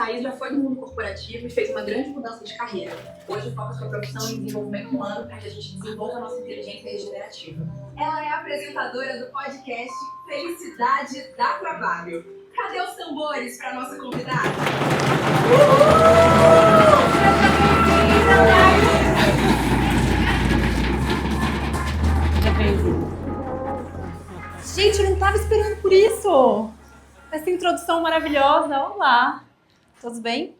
Thaís já foi do mundo corporativo e fez uma grande mudança de carreira. Hoje foca sua profissão em desenvolvimento humano para que a gente desenvolva a nossa inteligência regenerativa. Ela é apresentadora do podcast Felicidade dá Trabalho. Cadê os tambores para nossa convidada? Gente, eu não estava esperando por isso! Essa introdução maravilhosa. Olá! Todos bem?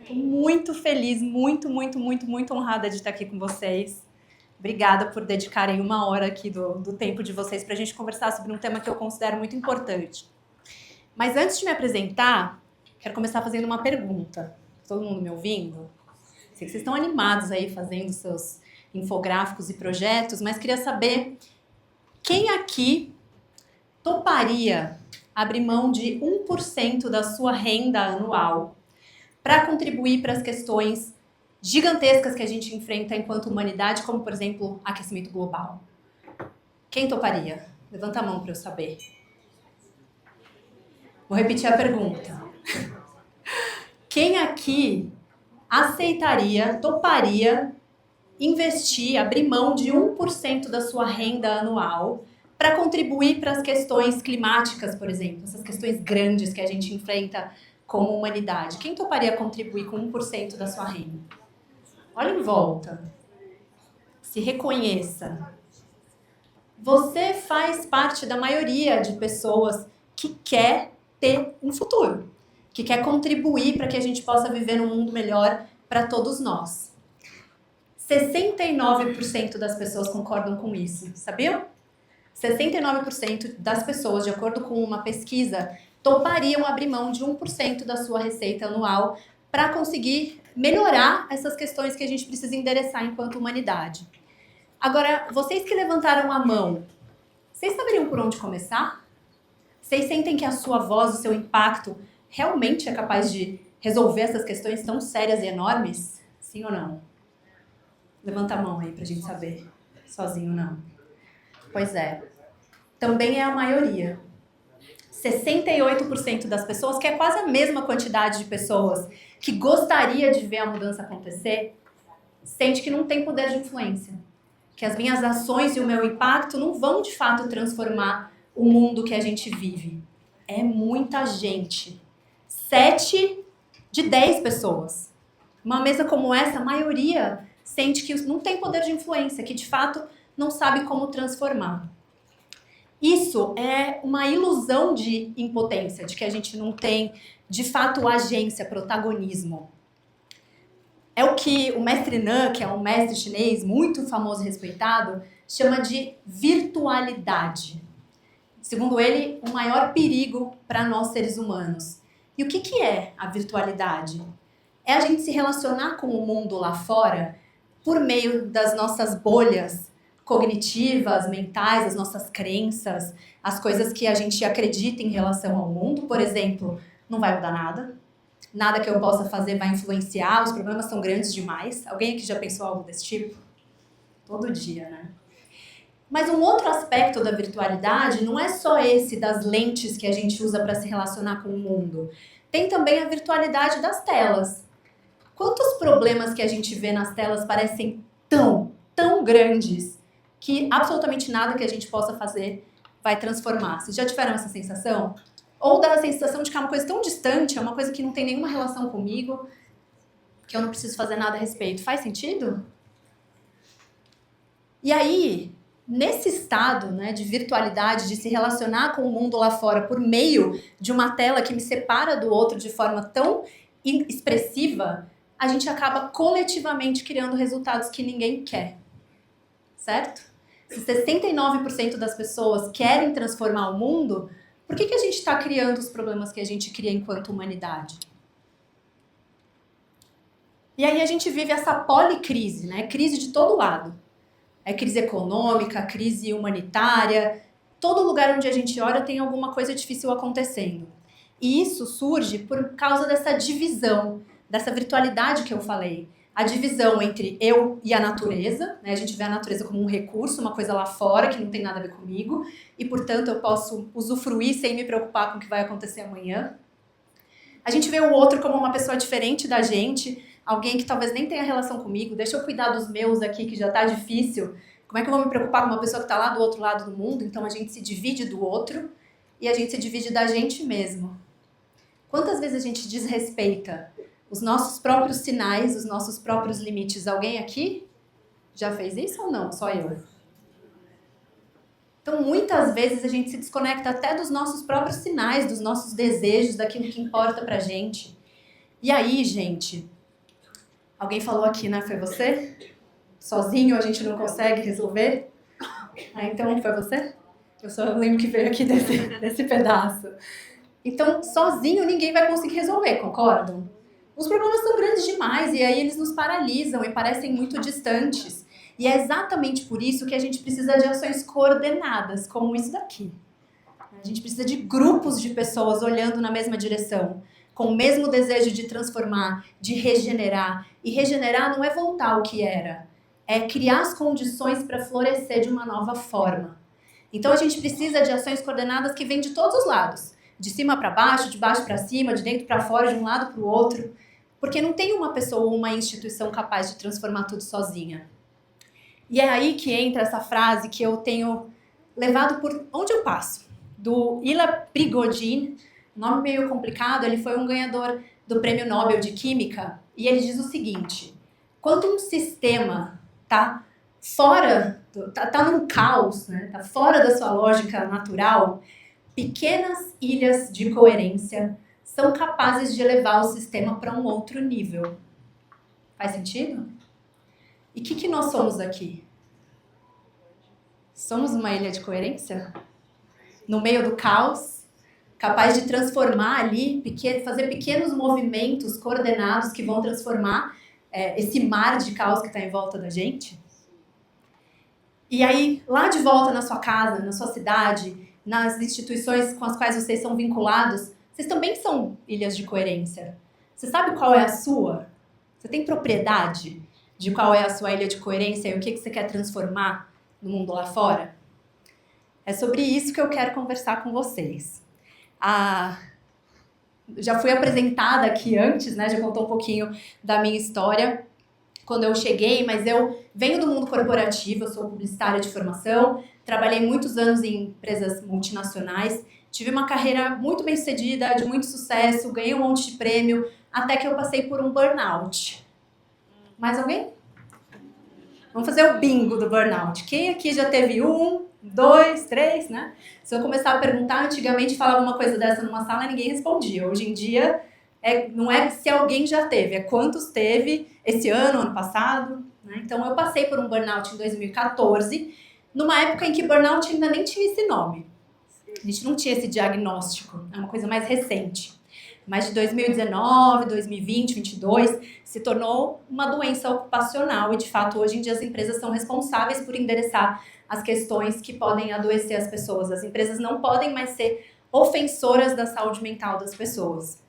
Estou muito feliz, muito honrada de estar aqui com vocês. Obrigada por dedicarem uma hora aqui do tempo de vocês para a gente conversar sobre um tema que eu considero muito importante. Mas antes de me apresentar, quero começar fazendo uma pergunta. Todo mundo me ouvindo? Sei que vocês estão animados aí fazendo seus infográficos e projetos, mas queria saber quem aqui toparia abrir mão de 1% da sua renda anual para contribuir para as questões gigantescas que a gente enfrenta enquanto humanidade, como, por exemplo, aquecimento global? Quem toparia? Levanta a mão para eu saber. Vou repetir a pergunta. Quem aqui aceitaria, toparia investir, abrir mão de 1% da sua renda anual para contribuir para as questões climáticas, por exemplo, essas questões grandes que a gente enfrenta como humanidade? Quem toparia contribuir com 1% da sua renda? Olha em volta. Se reconheça. Você faz parte da maioria de pessoas que quer ter um futuro, que quer contribuir para que a gente possa viver num mundo melhor para todos nós. 69% das pessoas concordam com isso, sabiam? 69% das pessoas, de acordo com uma pesquisa, topariam abrir mão de 1% da sua receita anual para conseguir melhorar essas questões que a gente precisa endereçar enquanto humanidade. Agora, vocês que levantaram a mão, vocês saberiam por onde começar? Vocês sentem que a sua voz, o seu impacto, realmente é capaz de resolver essas questões tão sérias e enormes? Sim ou não? Levanta a mão aí pra gente saber. Sozinho não. Pois é. Também é a maioria. 68% das pessoas, que é quase a mesma quantidade de pessoas que gostaria de ver a mudança acontecer, sente que não tem poder de influência. Que as minhas ações e o meu impacto não vão, de fato, transformar o mundo que a gente vive. É muita gente. 7 de 10 pessoas. Uma mesa como essa, a maioria sente que não tem poder de influência, que, de fato, não sabe como transformar. Isso é uma ilusão de impotência, de que a gente não tem, de fato, agência, protagonismo. É o que o mestre Nan, que é um mestre chinês muito famoso e respeitado, chama de virtualidade. Segundo ele, o maior perigo para nós seres humanos. E o que é a virtualidade? É a gente se relacionar com o mundo lá fora por meio das nossas bolhas cognitivas, mentais, as nossas crenças, as coisas que a gente acredita em relação ao mundo. Por exemplo, não vai mudar nada. Nada que eu possa fazer vai influenciar, os problemas são grandes demais. Alguém aqui já pensou algo desse tipo? Todo dia, né? Mas um outro aspecto da virtualidade não é só esse das lentes que a gente usa para se relacionar com o mundo. Tem também a virtualidade das telas. Quantos problemas que a gente vê nas telas parecem tão grandes que absolutamente nada que a gente possa fazer vai transformar? Vocês já tiveram essa sensação? Ou dá a sensação de que é uma coisa tão distante, é uma coisa que não tem nenhuma relação comigo, que eu não preciso fazer nada a respeito. Faz sentido? E aí, nesse estado, né, de virtualidade, de se relacionar com o mundo lá fora por meio de uma tela que me separa do outro de forma tão expressiva, a gente acaba coletivamente criando resultados que ninguém quer. Certo? Se 69% das pessoas querem transformar o mundo, por que a gente está criando os problemas que a gente cria enquanto humanidade? E aí a gente vive essa policrise, né? Crise de todo lado. É crise econômica, crise humanitária. Todo lugar onde a gente olha tem alguma coisa difícil acontecendo. E isso surge por causa dessa divisão, dessa virtualidade que eu falei. A divisão entre eu e a natureza, né? A gente vê a natureza como um recurso, uma coisa lá fora que não tem nada a ver comigo, e, portanto, eu posso usufruir sem me preocupar com o que vai acontecer amanhã. A gente vê o outro como uma pessoa diferente da gente, alguém que talvez nem tenha relação comigo, deixa eu cuidar dos meus aqui, que já tá difícil. Como é que eu vou me preocupar com uma pessoa que tá lá do outro lado do mundo? Então a gente se divide do outro e a gente se divide da gente mesmo. Quantas vezes a gente desrespeita os nossos próprios sinais, os nossos próprios limites? Alguém aqui já fez isso ou não? Só eu? Então, muitas vezes a gente se desconecta até dos nossos próprios sinais, dos nossos desejos, daquilo que importa pra gente. E aí, gente, alguém falou aqui, né? Foi você? Sozinho a gente não consegue resolver? Então, foi você? Eu só lembro que veio aqui desse pedaço. Então, sozinho ninguém vai conseguir resolver, concordam? Os problemas são grandes demais e aí eles nos paralisam e parecem muito distantes. E é exatamente por isso que a gente precisa de ações coordenadas, como isso daqui. A gente precisa de grupos de pessoas olhando na mesma direção, com o mesmo desejo de transformar, de regenerar. E regenerar não é voltar ao que era, é criar as condições para florescer de uma nova forma. Então a gente precisa de ações coordenadas que vêm de todos os lados, de cima para baixo, de baixo para cima, de dentro para fora, de um lado para o outro, porque não tem uma pessoa ou uma instituição capaz de transformar tudo sozinha. E é aí que entra essa frase que eu tenho levado por onde eu passo, do Ilya Prigogine, nome meio complicado, ele foi um ganhador do Prêmio Nobel de Química, e ele diz o seguinte: quando um sistema tá fora, tá num caos, né, tá fora da sua lógica natural, pequenas ilhas de coerência são capazes de levar o sistema para um outro nível. Faz sentido? E o que nós somos aqui? Somos uma ilha de coerência? No meio do caos, capaz de transformar ali, fazer pequenos movimentos coordenados que vão transformar esse mar de caos que está em volta da gente? E aí, lá de volta na sua casa, na sua cidade, nas instituições com as quais vocês são vinculados, vocês também são ilhas de coerência. Você sabe qual é a sua? Você tem propriedade de qual é a sua ilha de coerência e o que você quer transformar no mundo lá fora? É sobre isso que eu quero conversar com vocês. Já fui apresentada aqui antes, né? Já contou um pouquinho da minha história quando eu cheguei, mas eu venho do mundo corporativo, eu sou publicitária de formação, trabalhei muitos anos em empresas multinacionais, tive uma carreira muito bem sucedida, de muito sucesso, ganhei um monte de prêmio, até que eu passei por um burnout. Mais alguém? Vamos fazer o bingo do burnout. Quem aqui já teve 1, 2, 3, né? Se eu começar a perguntar, antigamente falava uma coisa dessa numa sala e ninguém respondia. Hoje em dia, não é se alguém já teve, é quantos teve esse ano passado. Né? Então, eu passei por um burnout em 2014, numa época em que burnout ainda nem tinha esse nome. A gente não tinha esse diagnóstico, é uma coisa mais recente. Mas de 2019, 2020, 2022, se tornou uma doença ocupacional e, de fato, hoje em dia as empresas são responsáveis por endereçar as questões que podem adoecer as pessoas. As empresas não podem mais ser ofensoras da saúde mental das pessoas.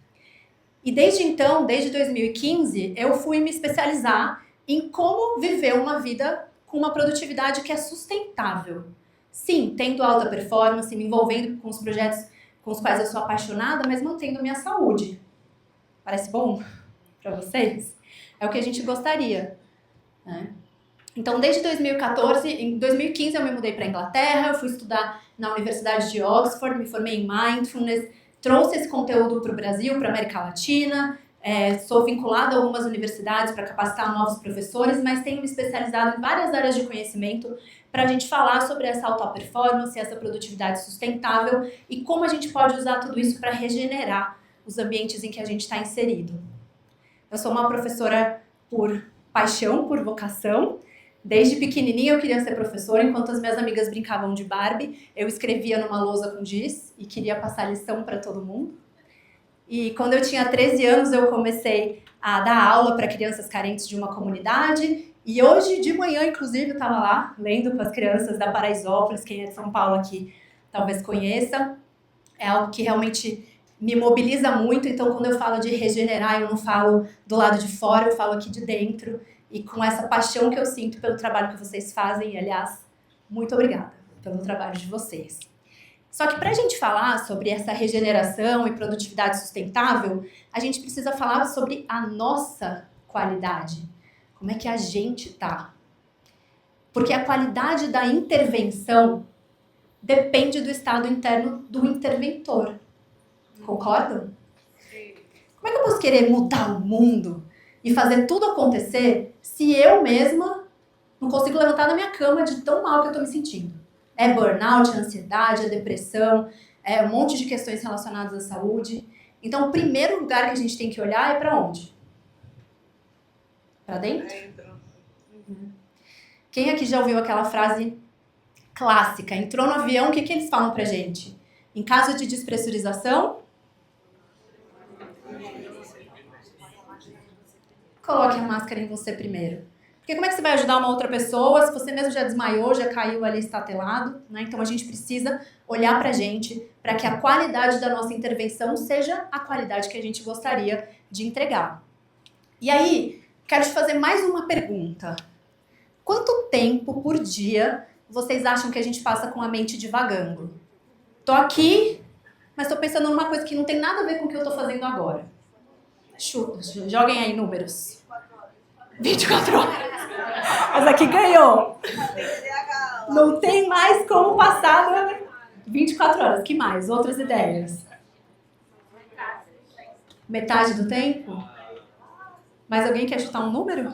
E desde então, desde 2015, eu fui me especializar em como viver uma vida com uma produtividade que é sustentável. Sim, tendo alta performance, me envolvendo com os projetos com os quais eu sou apaixonada, mas mantendo minha saúde. Parece bom para vocês? É o que a gente gostaria, né? Então, desde 2014, em 2015 eu me mudei para a Inglaterra, eu fui estudar na Universidade de Oxford, me formei em Mindfulness, trouxe esse conteúdo para o Brasil, para a América Latina, sou vinculada a algumas universidades para capacitar novos professores, mas tenho me especializado em várias áreas de conhecimento para a gente falar sobre essa alta performance, essa produtividade sustentável e como a gente pode usar tudo isso para regenerar os ambientes em que a gente está inserido. Eu sou uma professora por paixão, por vocação. Desde pequenininha eu queria ser professora, enquanto as minhas amigas brincavam de Barbie, eu escrevia numa lousa com giz e queria passar lição para todo mundo. E quando eu tinha 13 anos eu comecei a dar aula para crianças carentes de uma comunidade. E hoje de manhã, inclusive, eu estava lá lendo para as crianças da Paraisópolis, quem é de São Paulo aqui talvez conheça. É algo que realmente me mobiliza muito, então quando eu falo de regenerar, eu não falo do lado de fora, eu falo aqui de dentro. E com essa paixão que eu sinto pelo trabalho que vocês fazem, e aliás, muito obrigada pelo trabalho de vocês. Só que para a gente falar sobre essa regeneração e produtividade sustentável, a gente precisa falar sobre a nossa qualidade. Como é que a gente tá? Porque a qualidade da intervenção depende do estado interno do interventor. Concordam? Como é que eu posso querer mudar o mundo e fazer tudo acontecer se eu mesma não consigo levantar da minha cama de tão mal que eu tô me sentindo? É burnout, é ansiedade, é depressão, é um monte de questões relacionadas à saúde. Então, o primeiro lugar que a gente tem que olhar é para onde? Para dentro? Quem aqui já ouviu aquela frase clássica? Entrou no avião, o que eles falam pra gente? Em caso de despressurização, coloque a máscara em você primeiro. Porque como é que você vai ajudar uma outra pessoa se você mesmo já desmaiou, já caiu ali estatelado, né? Então a gente precisa olhar pra gente para que a qualidade da nossa intervenção seja a qualidade que a gente gostaria de entregar. E aí, quero te fazer mais uma pergunta. Quanto tempo por dia vocês acham que a gente passa com a mente divagando? Tô aqui, mas tô pensando numa coisa que não tem nada a ver com o que eu tô fazendo agora. Joguem aí números. 24 horas. Mas aqui ganhou. Não tem mais como passar 24 horas. Que mais? Outras ideias? Metade do tempo? Mais alguém quer chutar um número?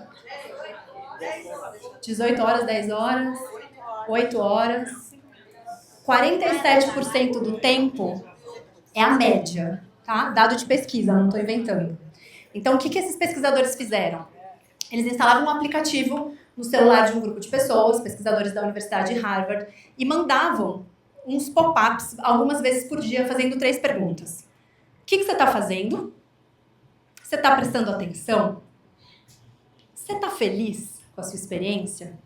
18 horas, 10 horas, 8 horas. 47% do tempo é a média, tá? Dado de pesquisa, não estou inventando. Então, o que esses pesquisadores fizeram? Eles instalavam um aplicativo no celular de um grupo de pessoas, pesquisadores da Universidade de Harvard, e mandavam uns pop-ups algumas vezes por dia, fazendo 3 perguntas. O que você está fazendo? Você está prestando atenção? Você está feliz com a sua experiência?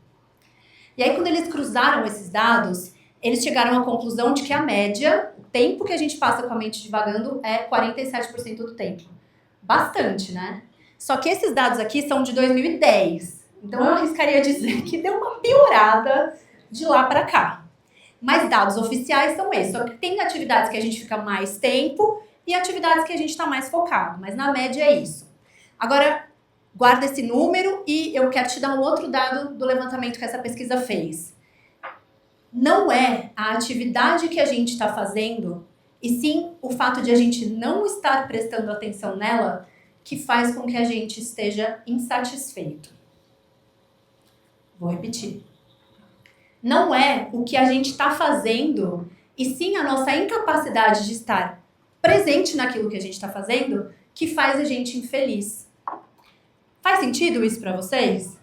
E aí, quando eles cruzaram esses dados, eles chegaram à conclusão de que a média, o tempo que a gente passa com a mente divagando, é 47% do tempo. Bastante, né? Só que esses dados aqui são de 2010. Então, eu arriscaria dizer que deu uma piorada de lá para cá. Mas dados oficiais são esses. Só que tem atividades que a gente fica mais tempo e atividades que a gente está mais focado. Mas na média é isso. Agora, guarda esse número e eu quero te dar um outro dado do levantamento que essa pesquisa fez. Não é a atividade que a gente está fazendo, e sim o fato de a gente não estar prestando atenção nela, que faz com que a gente esteja insatisfeito. Vou repetir. Não é o que a gente está fazendo, e sim a nossa incapacidade de estar presente naquilo que a gente está fazendo, que faz a gente infeliz. Faz sentido isso para vocês?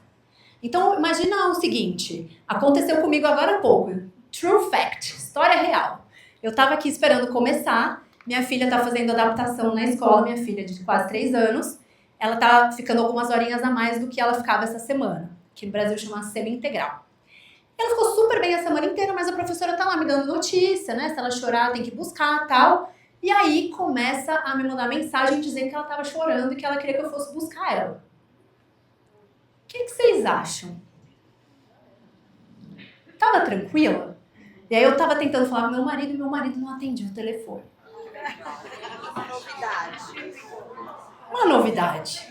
Então, imagina o seguinte, aconteceu comigo agora há pouco. True fact, história real. Eu estava aqui esperando começar, minha filha está fazendo adaptação na escola, minha filha de quase 3 anos, ela está ficando algumas horinhas a mais do que ela ficava essa semana, que no Brasil chama semi-integral. Ela ficou super bem a semana inteira, mas a professora tá lá me dando notícia, né? Se ela chorar, tem que buscar e tal. E aí começa a me mandar mensagem dizendo que ela estava chorando e que ela queria que eu fosse buscar ela. O que vocês acham? Tava tranquila? E aí eu tava tentando falar com meu marido e meu marido não atendia o telefone. Uma novidade.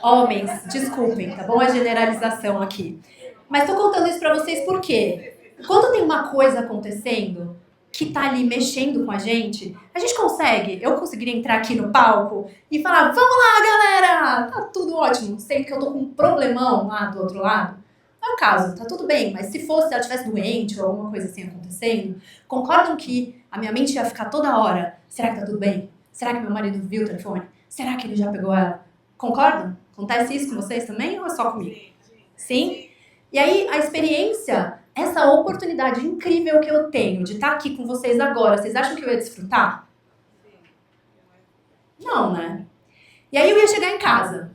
Homens, desculpem, tá bom? A generalização aqui. Mas tô contando isso pra vocês por quê? Quando tem uma coisa acontecendo que tá ali mexendo com a gente consegue, eu conseguiria entrar aqui no palco e falar, vamos lá, galera! Tá tudo ótimo, sendo que eu tô com um problemão lá do outro lado. Não é o caso, tá tudo bem, mas se ela estivesse doente ou alguma coisa assim acontecendo, concordam que a minha mente ia ficar toda hora, será que tá tudo bem? Será que meu marido viu o telefone? Será que ele já pegou ela? Concordam? Acontece isso com vocês também ou é só comigo? Sim? E aí, a experiência, essa oportunidade incrível que eu tenho de estar aqui com vocês agora, vocês acham que eu ia desfrutar? Não, né? E aí eu ia chegar em casa.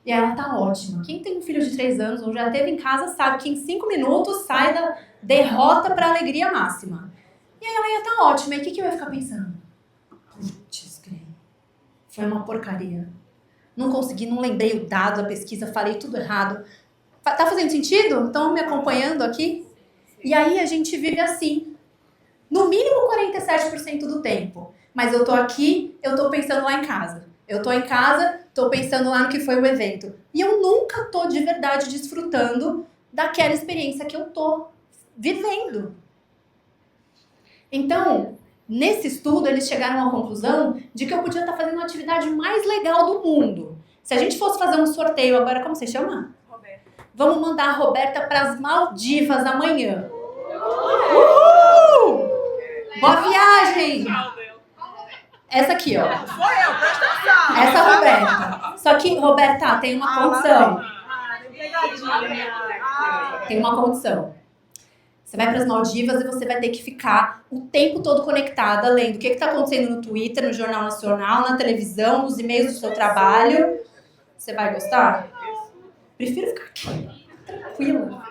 E ela tá ótima. Quem tem um filho de 3 anos ou já teve em casa sabe que em 5 minutos sai da derrota pra alegria máxima. E aí ela ia estar ótima. E o que eu ia ficar pensando? Putz, foi uma porcaria. Não consegui, não lembrei o dado da pesquisa, falei tudo errado. Tá fazendo sentido? Estão me acompanhando aqui? E aí a gente vive assim. No mínimo 47% do tempo. Mas eu tô aqui, eu tô pensando lá em casa. Eu tô em casa, tô pensando lá no que foi o evento. E eu nunca tô de verdade desfrutando daquela experiência que eu tô vivendo. Então, nesse estudo, eles chegaram à conclusão de que eu podia estar fazendo a atividade mais legal do mundo. Se a gente fosse fazer um sorteio agora, como você chama? Roberta. Vamos mandar a Roberta para as Maldivas amanhã. Uhul! Boa viagem! Essa aqui, ó. Sou eu, presta atenção. Essa é a Roberta. Só que, Roberta, tem uma condição. Tem uma condição. Você vai para as Maldivas e você vai ter que ficar o tempo todo conectada, lendo o que está acontecendo no Twitter, no Jornal Nacional, na televisão, nos e-mails do seu trabalho. Você vai gostar? Prefiro ficar aqui, tranquila.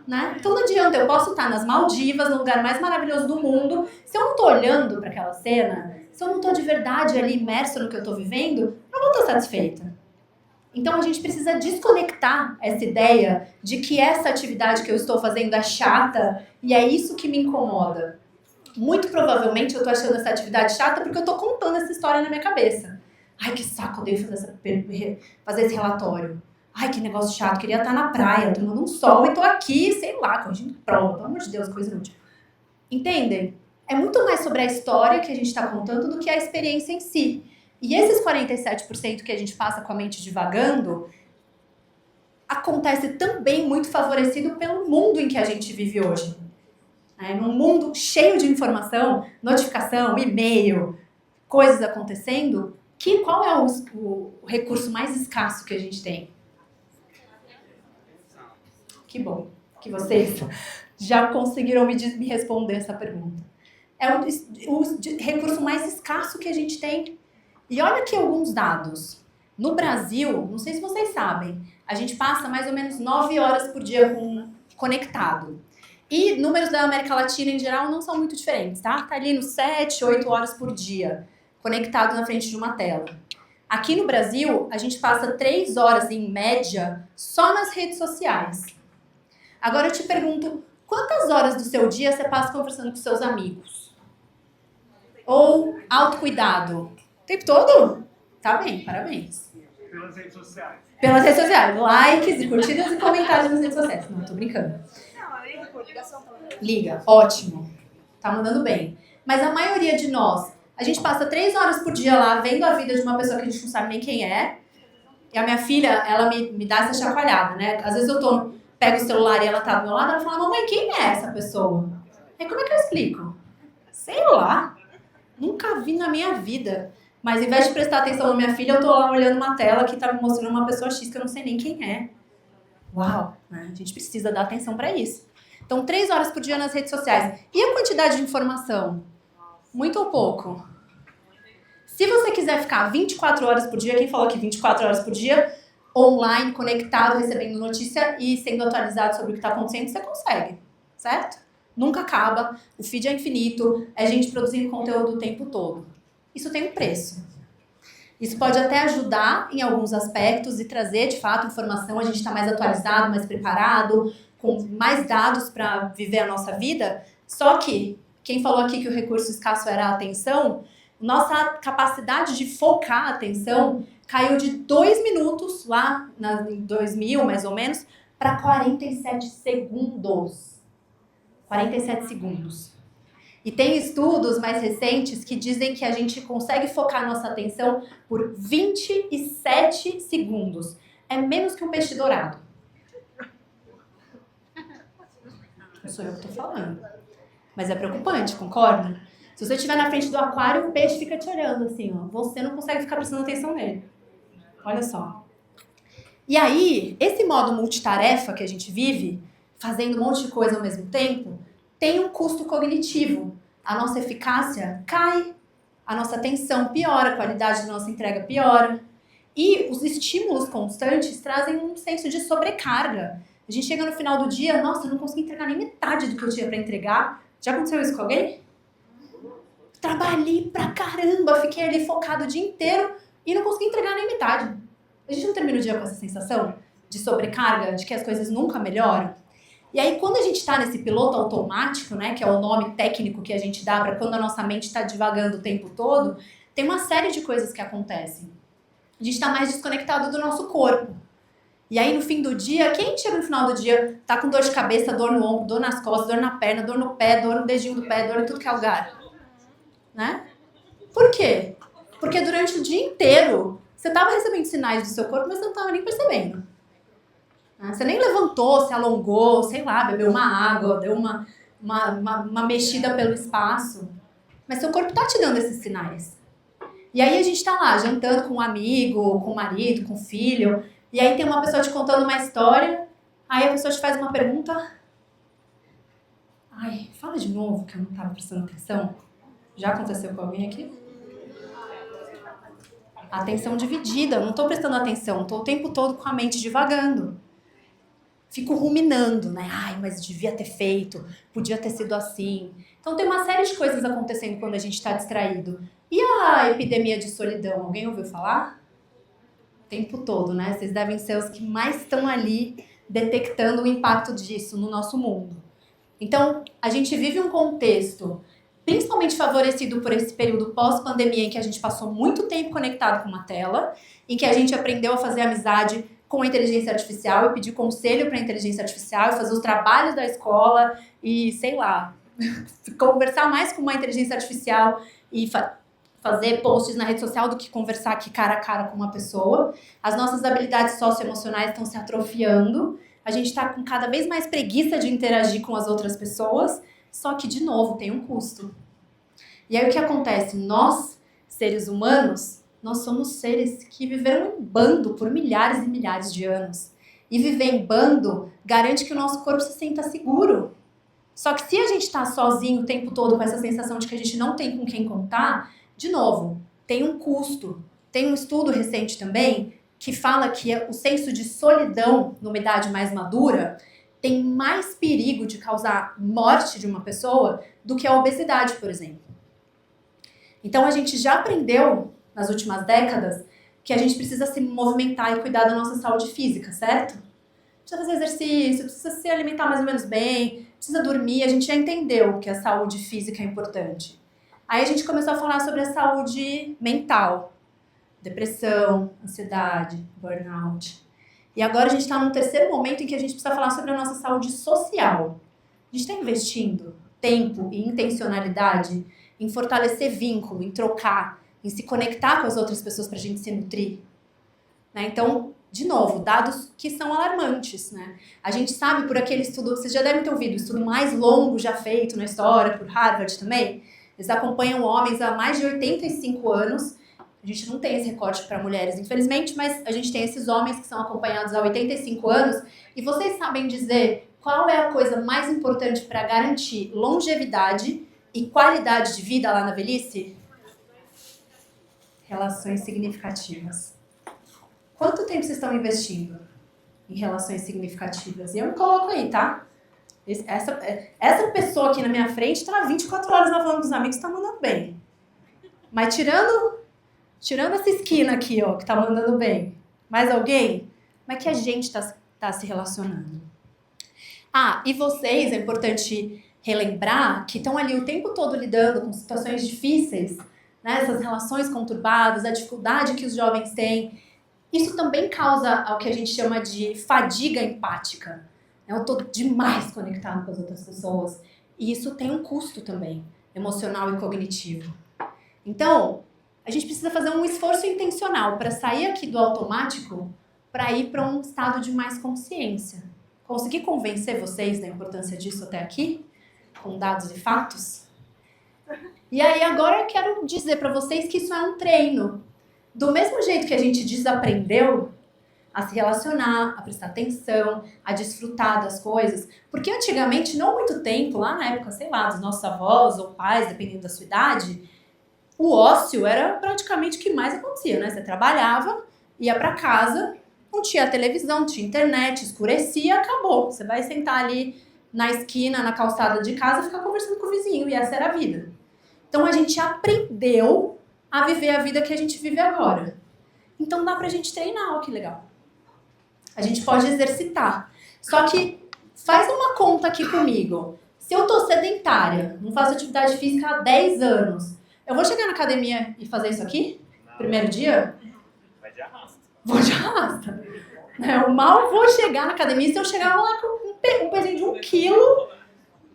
Né? Então não adianta, eu posso estar nas Maldivas, no lugar mais maravilhoso do mundo. Se eu não estou olhando para aquela cena, se eu não estou de verdade ali imersa no que eu estou vivendo, eu não vou estar satisfeita. Então a gente precisa desconectar essa ideia de que essa atividade que eu estou fazendo é chata e é isso que me incomoda. Muito provavelmente eu estou achando essa atividade chata porque eu estou contando essa história na minha cabeça. Ai, que saco, odeio fazer esse relatório. Ai, que negócio chato, queria estar na praia, tomando um sol e tô aqui, sei lá, corrigindo prova, pelo amor de Deus, coisa inútil. Entendem? É muito mais sobre a história que a gente está contando do que a experiência em si. E esses 47% que a gente passa com a mente divagando, acontece também muito favorecido pelo mundo em que a gente vive hoje. Num mundo cheio de informação, notificação, e-mail, coisas acontecendo, qual é o recurso mais escasso que a gente tem? Que bom que vocês já conseguiram me responder essa pergunta. É o recurso mais escasso que a gente tem. E olha aqui alguns dados. No Brasil, não sei se vocês sabem, a gente passa mais ou menos 9 horas por dia conectado. E números da América Latina em geral não são muito diferentes, tá? Tá ali nos 7, 8 horas por dia, conectado na frente de uma tela. Aqui no Brasil, a gente passa 3 horas em média só nas redes sociais. Agora eu te pergunto, quantas horas do seu dia você passa conversando com seus amigos? Ou autocuidado? O tempo todo? Tá bem, parabéns. Pelas redes sociais. Pelas redes sociais. Likes e curtidas e comentários nas redes sociais. Não, tô brincando. Não, liga por ligação também. Liga, ótimo. Tá mandando bem. Mas a maioria de nós, a gente passa 3 horas por dia lá vendo a vida de uma pessoa que a gente não sabe nem quem é. E a minha filha, ela me dá essa chacoalhada, né? Às vezes eu pego o celular e ela tá do meu lado, ela fala, mamãe, quem é essa pessoa? Aí como é que eu explico? Sei lá. Nunca vi na minha vida. Mas ao invés de prestar atenção na minha filha, eu tô lá olhando uma tela que tá me mostrando uma pessoa X que eu não sei nem quem é. Uau, né? A gente precisa dar atenção pra isso. Então, 3 horas por dia nas redes sociais. E a quantidade de informação? Muito ou pouco? Se você quiser ficar 24 horas por dia, quem falou que 24 horas por dia, online, conectado, recebendo notícia e sendo atualizado sobre o que está acontecendo, você consegue, certo? Nunca acaba, o feed é infinito, é gente produzindo conteúdo o tempo todo. Isso tem um preço. Isso pode até ajudar em alguns aspectos e trazer, de fato, informação, a gente está mais atualizado, mais preparado, com mais dados para viver a nossa vida, só que, quem falou aqui que o recurso escasso era a atenção, nossa capacidade de focar a atenção caiu de 2 minutos, lá em 2000, mais ou menos, para 47 segundos. 47 segundos. E tem estudos mais recentes que dizem que a gente consegue focar nossa atenção por 27 segundos. É menos que um peixe dourado. Não sou eu que estou falando. Mas é preocupante, concorda? Se você estiver na frente do aquário, o peixe fica te olhando assim, ó. Você não consegue ficar prestando atenção nele. Olha só. E aí, esse modo multitarefa que a gente vive, fazendo um monte de coisa ao mesmo tempo, tem um custo cognitivo. A nossa eficácia cai, a nossa atenção piora, a qualidade da nossa entrega piora. E os estímulos constantes trazem um senso de sobrecarga. A gente chega no final do dia, nossa, eu não consegui entregar nem metade do que eu tinha para entregar. Já aconteceu isso com alguém? Trabalhei pra caramba, fiquei ali focado o dia inteiro e não consegui entregar nem metade. A gente não termina o dia com essa sensação de sobrecarga, de que as coisas nunca melhoram? E aí, quando a gente está nesse piloto automático, né, que é o nome técnico que a gente dá para quando a nossa mente está divagando o tempo todo, tem uma série de coisas que acontecem. A gente está mais desconectado do nosso corpo. E aí, no fim do dia, quem chega no final do dia tá com dor de cabeça, dor no ombro, dor nas costas, dor na perna, dor no pé, dor no dedinho do pé, dor em tudo que é lugar? Né? Por quê? Porque durante o dia inteiro, você estava recebendo sinais do seu corpo, mas você não estava nem percebendo. Você nem levantou, se alongou, sei lá, bebeu uma água, deu uma mexida pelo espaço. Mas seu corpo tá te dando esses sinais. E aí a gente tá lá, jantando com um amigo, com o marido, com o filho, e aí tem uma pessoa te contando uma história, aí a pessoa te faz uma pergunta. Ai, fala de novo, que eu não tava prestando atenção. Já aconteceu com alguém aqui? Atenção dividida, eu não tô prestando atenção, tô o tempo todo com a mente divagando. Fico ruminando, né? Ai, mas devia ter feito, podia ter sido assim. Então tem uma série de coisas acontecendo quando a gente está distraído. E a epidemia de solidão, alguém ouviu falar? O tempo todo, né? Vocês devem ser os que mais estão ali detectando o impacto disso no nosso mundo. Então, a gente vive um contexto principalmente favorecido por esse período pós-pandemia em que a gente passou muito tempo conectado com uma tela, em que a gente aprendeu a fazer amizade com a inteligência artificial e pedir conselho para a inteligência artificial e fazer os trabalhos da escola e, sei lá, conversar mais com uma inteligência artificial e fazer posts na rede social do que conversar aqui cara a cara com uma pessoa. As nossas habilidades socioemocionais estão se atrofiando, a gente está com cada vez mais preguiça de interagir com as outras pessoas, só que, de novo, tem um custo. E aí o que acontece? Nós, seres humanos, nós somos seres que viveram em bando por milhares e milhares de anos. E viver em bando garante que o nosso corpo se sinta seguro. Só que se a gente está sozinho o tempo todo com essa sensação de que a gente não tem com quem contar, de novo, tem um custo. Tem um estudo recente também que fala que o senso de solidão numa idade mais madura tem mais perigo de causar morte de uma pessoa do que a obesidade, por exemplo. Então a gente já aprendeu nas últimas décadas que a gente precisa se movimentar e cuidar da nossa saúde física, certo? Precisa fazer exercício, precisa se alimentar mais ou menos bem, precisa dormir, a gente já entendeu que a saúde física é importante. Aí a gente começou a falar sobre a saúde mental, depressão, ansiedade, burnout. E agora a gente está num terceiro momento em que a gente precisa falar sobre a nossa saúde social. A gente está investindo tempo e intencionalidade em fortalecer vínculo, em trocar, em se conectar com as outras pessoas para a gente se nutrir. Né? Então, de novo, dados que são alarmantes. Né? A gente sabe por aquele estudo, vocês já devem ter ouvido, o estudo mais longo já feito na história, por Harvard também. Eles acompanham homens há mais de 85 anos. A gente não tem esse recorte para mulheres, infelizmente, mas a gente tem esses homens que são acompanhados há 85 anos. E vocês sabem dizer qual é a coisa mais importante para garantir longevidade e qualidade de vida lá na velhice? Relações significativas. Quanto tempo vocês estão investindo em relações significativas? E eu me coloco aí, tá? Essa pessoa aqui na minha frente está 24 horas lá falando com os amigos, está mandando bem. Mas tirando essa esquina aqui, ó, que tá mandando bem, mais alguém? Como é que a gente tá se relacionando? Ah, e vocês, é importante relembrar que estão ali o tempo todo lidando com situações difíceis, né? Essas relações conturbadas, a dificuldade que os jovens têm. Isso também causa o que a gente chama de fadiga empática. Eu tô demais conectado com as outras pessoas. E isso tem um custo também, emocional e cognitivo. Então, a gente precisa fazer um esforço intencional para sair aqui do automático para ir para um estado de mais consciência. Consegui convencer vocês da importância disso até aqui? Com dados e fatos? E aí agora eu quero dizer para vocês que isso é um treino. Do mesmo jeito que a gente desaprendeu a se relacionar, a prestar atenção, a desfrutar das coisas, porque antigamente, não muito tempo, lá na época, sei lá, dos nossos avós ou pais, dependendo da sua idade, o ócio era praticamente o que mais acontecia, né? Você trabalhava, ia para casa, não tinha televisão, não tinha internet, escurecia, acabou. Você vai sentar ali na esquina, na calçada de casa, ficar conversando com o vizinho, e essa era a vida. Então a gente aprendeu a viver a vida que a gente vive agora. Então dá pra gente treinar, ó, que legal. A gente pode exercitar. Só que Faz uma conta aqui comigo. Se eu tô sedentária, não faço atividade física há 10 anos, eu vou chegar na academia e fazer isso aqui? Primeiro dia? Vai de arrasta. Vou de arrasta. Eu mal vou chegar na academia se eu chegar lá com um pezinho de 1 quilo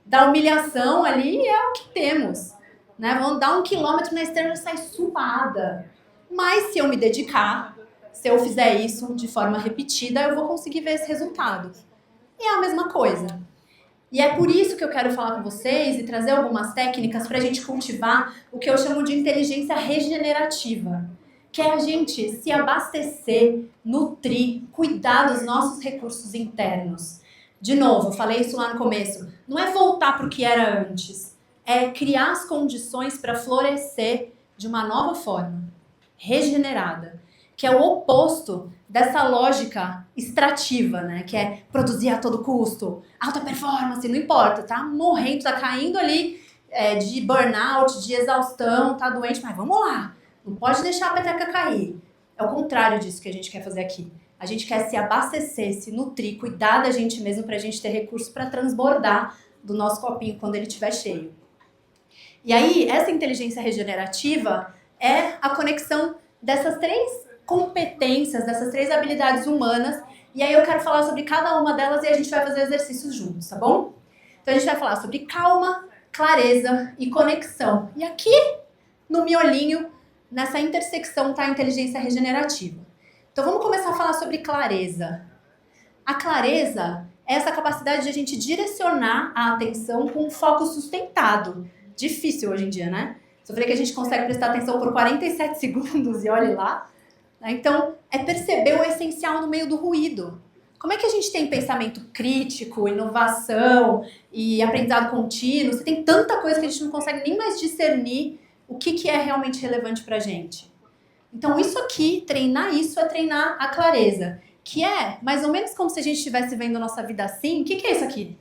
da humilhação ali, é o que temos. Né? Vou dar 1 quilômetro na esteira e sair suada. Mas se eu me dedicar, se eu fizer isso de forma repetida, eu vou conseguir ver esse resultado. E é a mesma coisa. E é por isso que eu quero falar com vocês e trazer algumas técnicas para a gente cultivar o que eu chamo de inteligência regenerativa, que é a gente se abastecer, nutrir, cuidar dos nossos recursos internos. De novo, eu falei isso lá no começo, não é voltar para o que era antes, é criar as condições para florescer de uma nova forma, regenerada, que é o oposto dessa lógica extrativa, né? Que é produzir a todo custo, alta performance, não importa, tá morrendo, tá caindo ali de burnout, de exaustão, tá doente, mas vamos lá, não pode deixar a peteca cair. É o contrário disso que a gente quer fazer aqui. A gente quer se abastecer, se nutrir, cuidar da gente mesmo pra gente ter recurso para transbordar do nosso copinho quando ele estiver cheio. E aí, essa inteligência regenerativa é a conexão dessas 3 competências, dessas 3 habilidades humanas, e aí eu quero falar sobre cada uma delas e a gente vai fazer exercícios juntos, tá bom? Então a gente vai falar sobre calma, clareza e conexão. E aqui, no miolinho, nessa intersecção, tá a inteligência regenerativa. Então vamos começar a falar sobre clareza. A clareza é essa capacidade de a gente direcionar a atenção com um foco sustentado. Difícil hoje em dia, né? Se eu falei que a gente consegue prestar atenção por 47 segundos e olhe lá. Então, é perceber o essencial no meio do ruído. Como é que a gente tem pensamento crítico, inovação e aprendizado contínuo? Você tem tanta coisa que a gente não consegue nem mais discernir o que é realmente relevante pra gente. Então, isso aqui, treinar isso é treinar a clareza. Que é mais ou menos como se a gente estivesse vendo a nossa vida assim. O que é isso aqui?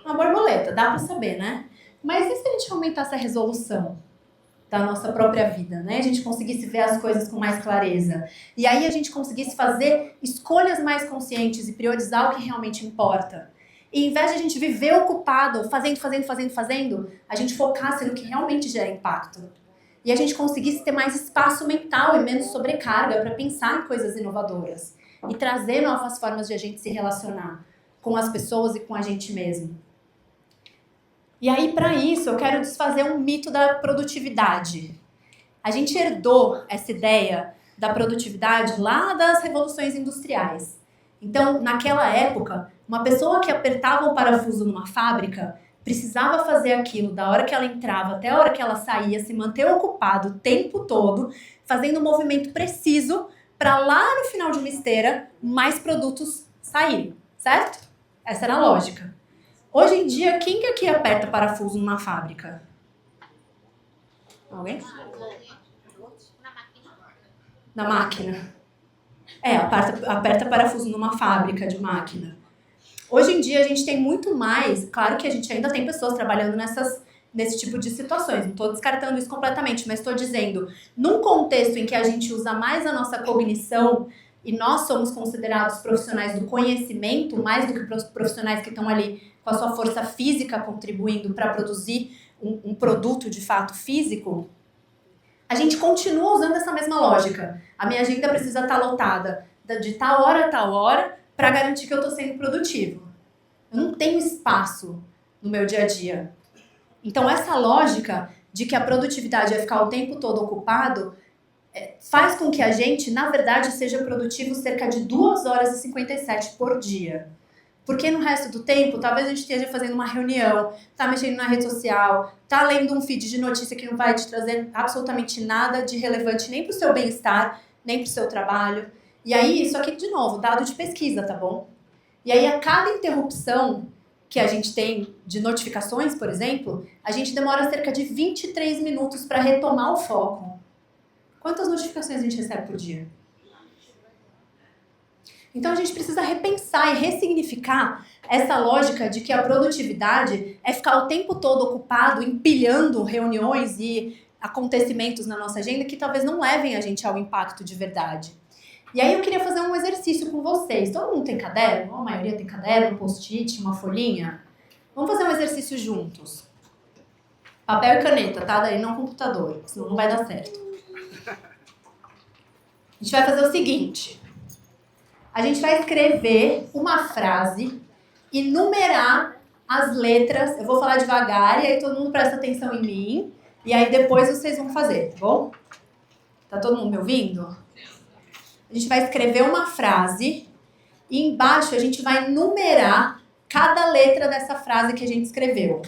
Uma borboleta, dá pra saber, né? Mas e se a gente aumentasse a resolução da nossa própria vida, né? A gente conseguisse ver as coisas com mais clareza. E aí a gente conseguisse fazer escolhas mais conscientes e priorizar o que realmente importa. E em vez de a gente viver ocupado, fazendo, a gente focasse no que realmente gera impacto. E a gente conseguisse ter mais espaço mental e menos sobrecarga para pensar em coisas inovadoras. E trazer novas formas de a gente se relacionar com as pessoas e com a gente mesmo. E aí, para isso, eu quero desfazer um mito da produtividade. A gente herdou essa ideia da produtividade lá das revoluções industriais. Então, naquela época, uma pessoa que apertava um parafuso numa fábrica precisava fazer aquilo da hora que ela entrava até a hora que ela saía, se manter ocupado o tempo todo, fazendo um movimento preciso para lá no final de uma esteira, mais produtos saírem, certo? Essa era a lógica. Hoje em dia, quem que aqui aperta parafuso numa fábrica? Alguém? Na máquina. Aperta parafuso numa fábrica de máquina. Hoje em dia, a gente tem muito mais... Claro que a gente ainda tem pessoas trabalhando nesse tipo de situações. Não estou descartando isso completamente, mas estou dizendo, num contexto em que a gente usa mais a nossa cognição e nós somos considerados profissionais do conhecimento, mais do que profissionais que estão ali com a sua força física contribuindo para produzir um produto de fato físico, a gente continua usando essa mesma lógica. A minha agenda precisa estar lotada de tal hora a tal hora para garantir que eu estou sendo produtivo. Eu não tenho espaço no meu dia a dia. Então essa lógica de que a produtividade é ficar o tempo todo ocupado faz com que a gente, na verdade, seja produtivo cerca de 2 horas e 57 por dia. Porque no resto do tempo, talvez a gente esteja fazendo uma reunião, tá mexendo na rede social, tá lendo um feed de notícia que não vai te trazer absolutamente nada de relevante nem pro seu bem-estar, nem pro seu trabalho. E aí, isso aqui, de novo, dado de pesquisa, tá bom? E aí, a cada interrupção que a gente tem de notificações, por exemplo, a gente demora cerca de 23 minutos para retomar o foco. Quantas notificações a gente recebe por dia? Então a gente precisa repensar e ressignificar essa lógica de que a produtividade é ficar o tempo todo ocupado, empilhando reuniões e acontecimentos na nossa agenda que talvez não levem a gente ao impacto de verdade. E aí eu queria fazer um exercício com vocês. Todo mundo tem caderno? A maioria tem caderno, um post-it, uma folhinha. Vamos fazer um exercício juntos. Papel e caneta, tá? Daí não computador, senão não vai dar certo. A gente vai fazer o seguinte. A gente vai escrever uma frase e numerar as letras. Eu vou falar devagar e aí todo mundo presta atenção em mim. E aí depois vocês vão fazer, tá bom? Tá todo mundo me ouvindo? A gente vai escrever uma frase e embaixo a gente vai numerar cada letra dessa frase que a gente escreveu.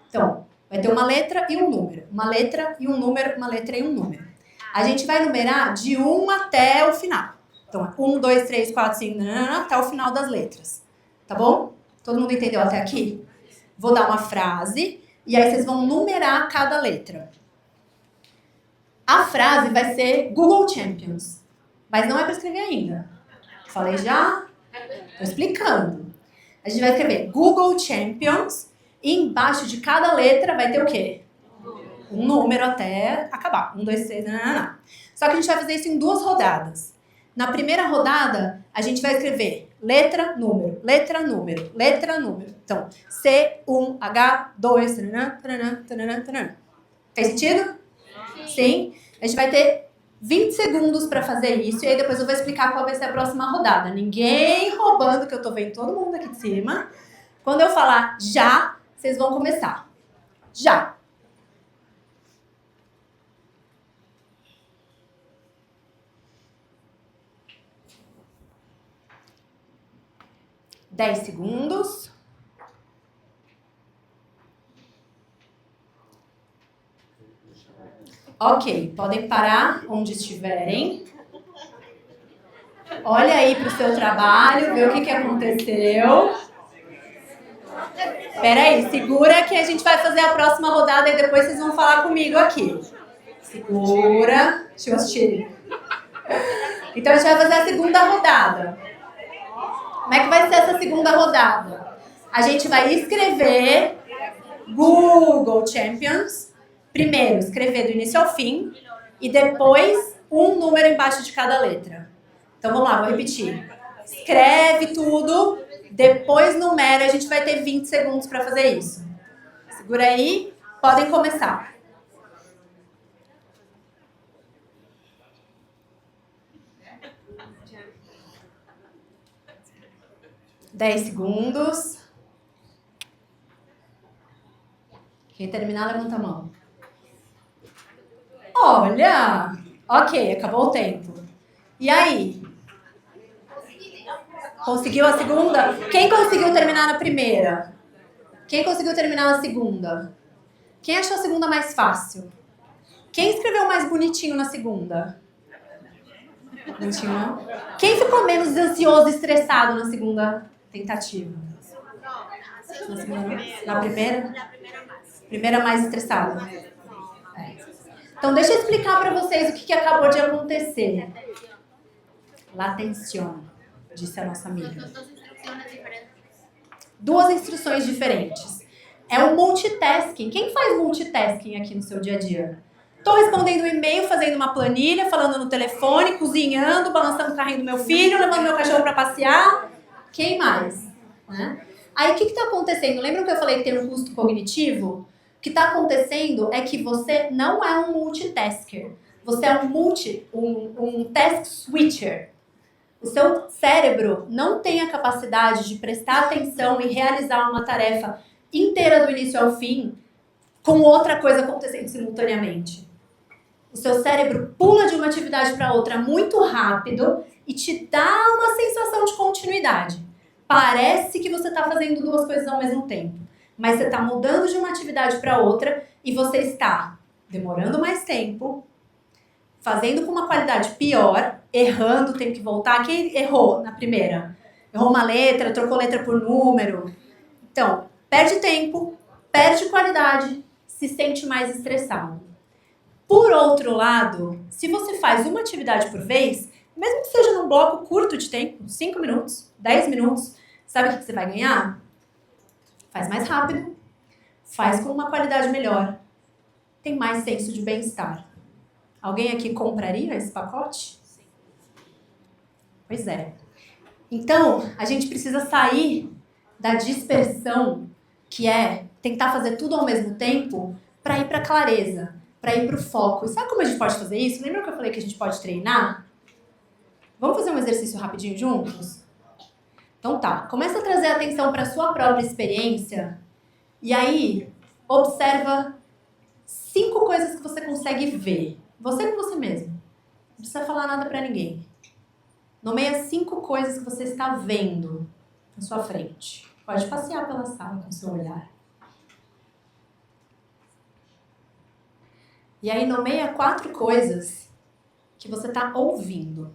Então, vai ter uma letra e um número. Uma letra e um número, uma letra e um número. A gente vai numerar de 1 até o final. Então, 1, 2, 3, 4, 5, até o final das letras. Tá bom? Todo mundo entendeu até aqui? Vou dar uma frase e aí vocês vão numerar cada letra. A frase vai ser Google Champions. Mas não é para escrever ainda. Falei já? Tô explicando. A gente vai escrever Google Champions e embaixo de cada letra vai ter o quê? Um número até acabar. 1, 2, 3, não. Só que a gente vai fazer isso em 2 rodadas. Na primeira rodada, a gente vai escrever letra, número, letra, número, letra, número. Então, C1, H2, tananã. Fez sentido? Sim. A gente vai ter 20 segundos para fazer isso e aí depois eu vou explicar qual vai ser a próxima rodada. Ninguém roubando, que eu tô vendo todo mundo aqui de cima. Quando eu falar já, vocês vão começar. Já. Dez segundos. Ok, podem parar onde estiverem. Olha aí para o seu trabalho, vê o que aconteceu. Espera aí, segura que a gente vai fazer a próxima rodada e depois vocês vão falar comigo aqui. Segura. Deixa eu assistir. Então a gente vai fazer a segunda rodada. Como é que vai ser essa segunda rodada? A gente vai escrever Google Champions. Primeiro, escrever do início ao fim e depois um número embaixo de cada letra. Então, vamos lá, vou repetir. Escreve tudo, depois numera, a gente vai ter 20 segundos para fazer isso. Segura aí, podem começar. Dez segundos. Quem terminar, levanta a mão. Olha! Ok, acabou o tempo. E aí? Conseguiu a segunda? Quem conseguiu terminar na primeira? Quem conseguiu terminar na segunda? Quem achou a segunda mais fácil? Quem escreveu mais bonitinho na segunda? Bonitinho, não? Quem ficou menos ansioso e estressado na segunda tentativa? Na segunda, na primeira? Primeira mais estressada. Então, deixa eu explicar para vocês o que acabou de acontecer. L'atención, disse a nossa amiga. 2 instruções diferentes. É o multitasking. Quem faz multitasking aqui no seu dia a dia? Estou respondendo um e-mail, fazendo uma planilha, falando no telefone, cozinhando, balançando o carrinho do meu filho, levando meu cachorro para passear. Quem mais? Né? Aí, o que está acontecendo? Lembram que eu falei que tem um custo cognitivo? O que está acontecendo é que você não é um multitasker. Você é um task switcher. O seu cérebro não tem a capacidade de prestar atenção e realizar uma tarefa inteira do início ao fim com outra coisa acontecendo simultaneamente. O seu cérebro pula de uma atividade para outra muito rápido e te dá uma sensação de continuidade. Parece que você está fazendo 2 coisas ao mesmo tempo, mas você está mudando de uma atividade para outra e você está demorando mais tempo, fazendo com uma qualidade pior, errando, tem que voltar. Quem errou na primeira? Errou uma letra, trocou letra por número. Então, perde tempo, perde qualidade, se sente mais estressado. Por outro lado, se você faz uma atividade por vez, mesmo que seja num bloco curto de tempo, 5 minutos, 10 minutos, sabe o que você vai ganhar? Faz mais rápido, faz com uma qualidade melhor, tem mais senso de bem-estar. Alguém aqui compraria esse pacote? Pois é. Então, a gente precisa sair da dispersão, que é tentar fazer tudo ao mesmo tempo, para ir para clareza, para ir para o foco. E sabe como a gente pode fazer isso? Lembra que eu falei que a gente pode treinar? Vamos fazer um exercício rapidinho juntos? Então tá, começa a trazer atenção para a sua própria experiência e aí observa 5 coisas que você consegue ver. Você com você mesmo. Não precisa falar nada para ninguém. Nomeia 5 coisas que você está vendo na sua frente. Pode passear pela sala com o seu olhar. E aí nomeia 4 coisas que você está ouvindo.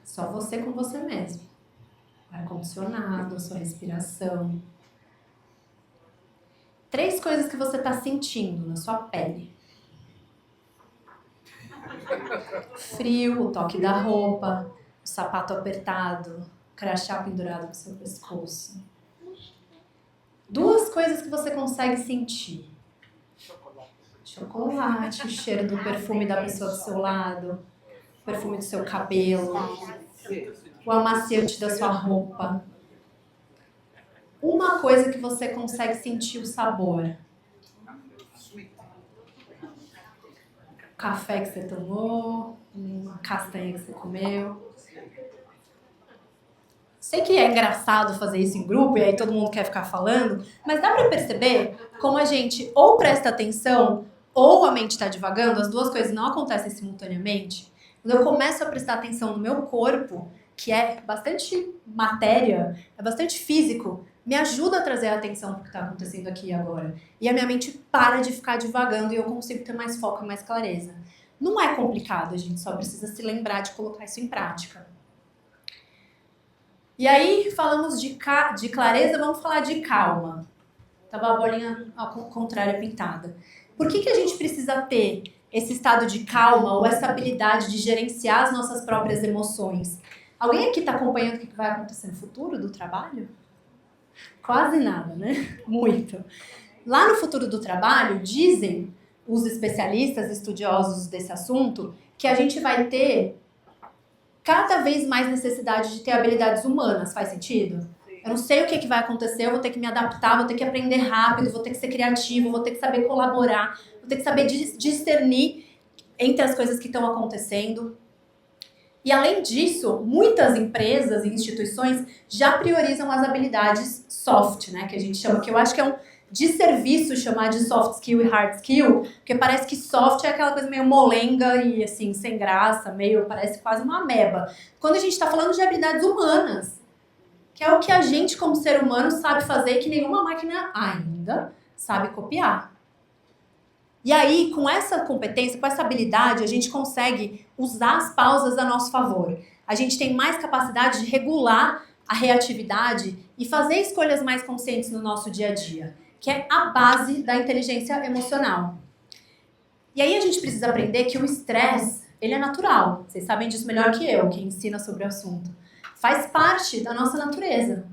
Só você com você mesmo. Ar-condicionado, sua respiração. 3 coisas que você está sentindo na sua pele. Frio, o toque da roupa, o sapato apertado, o crachá pendurado no seu pescoço. 2 coisas que você consegue sentir. Chocolate, o cheiro do perfume da pessoa do seu lado, o perfume do seu cabelo, o amaciante da sua roupa. 1 coisa que você consegue sentir o sabor. O café que você tomou, uma castanha que você comeu. Sei que é engraçado fazer isso em grupo e aí todo mundo quer ficar falando, mas dá pra perceber como a gente ou presta atenção ou a mente está divagando, as 2 coisas não acontecem simultaneamente. Quando eu começo a prestar atenção no meu corpo, que é bastante matéria, é bastante físico, me ajuda a trazer a atenção para o que está acontecendo aqui e agora. E a minha mente para de ficar divagando e eu consigo ter mais foco e mais clareza. Não é complicado, a gente só precisa se lembrar de colocar isso em prática. E aí, falamos de clareza, vamos falar de calma. Tava a bolinha ao contrário pintada. Por que a gente precisa ter esse estado de calma ou essa habilidade de gerenciar as nossas próprias emoções? Alguém aqui está acompanhando o que vai acontecer no futuro do trabalho? Quase nada, né? Muito. Lá no futuro do trabalho, dizem os especialistas, estudiosos desse assunto, que a gente vai ter cada vez mais necessidade de ter habilidades humanas. Faz sentido? Eu não sei o que vai acontecer, eu vou ter que me adaptar, vou ter que aprender rápido, vou ter que ser criativo, vou ter que saber colaborar, vou ter que saber discernir entre as coisas que estão acontecendo. E além disso, muitas empresas e instituições já priorizam as habilidades soft, né, que a gente chama, que eu acho que é um desserviço chamar de soft skill e hard skill, porque parece que soft é aquela coisa meio molenga e assim, sem graça, meio, parece quase uma ameba. Quando a gente está falando de habilidades humanas, que é o que a gente como ser humano sabe fazer que nenhuma máquina ainda sabe copiar. E aí, com essa competência, com essa habilidade, a gente consegue usar as pausas a nosso favor. A gente tem mais capacidade de regular a reatividade e fazer escolhas mais conscientes no nosso dia a dia, que é a base da inteligência emocional. E aí a gente precisa aprender que o estresse, ele é natural. Vocês sabem disso melhor que eu, que ensina sobre o assunto. Faz parte da nossa natureza.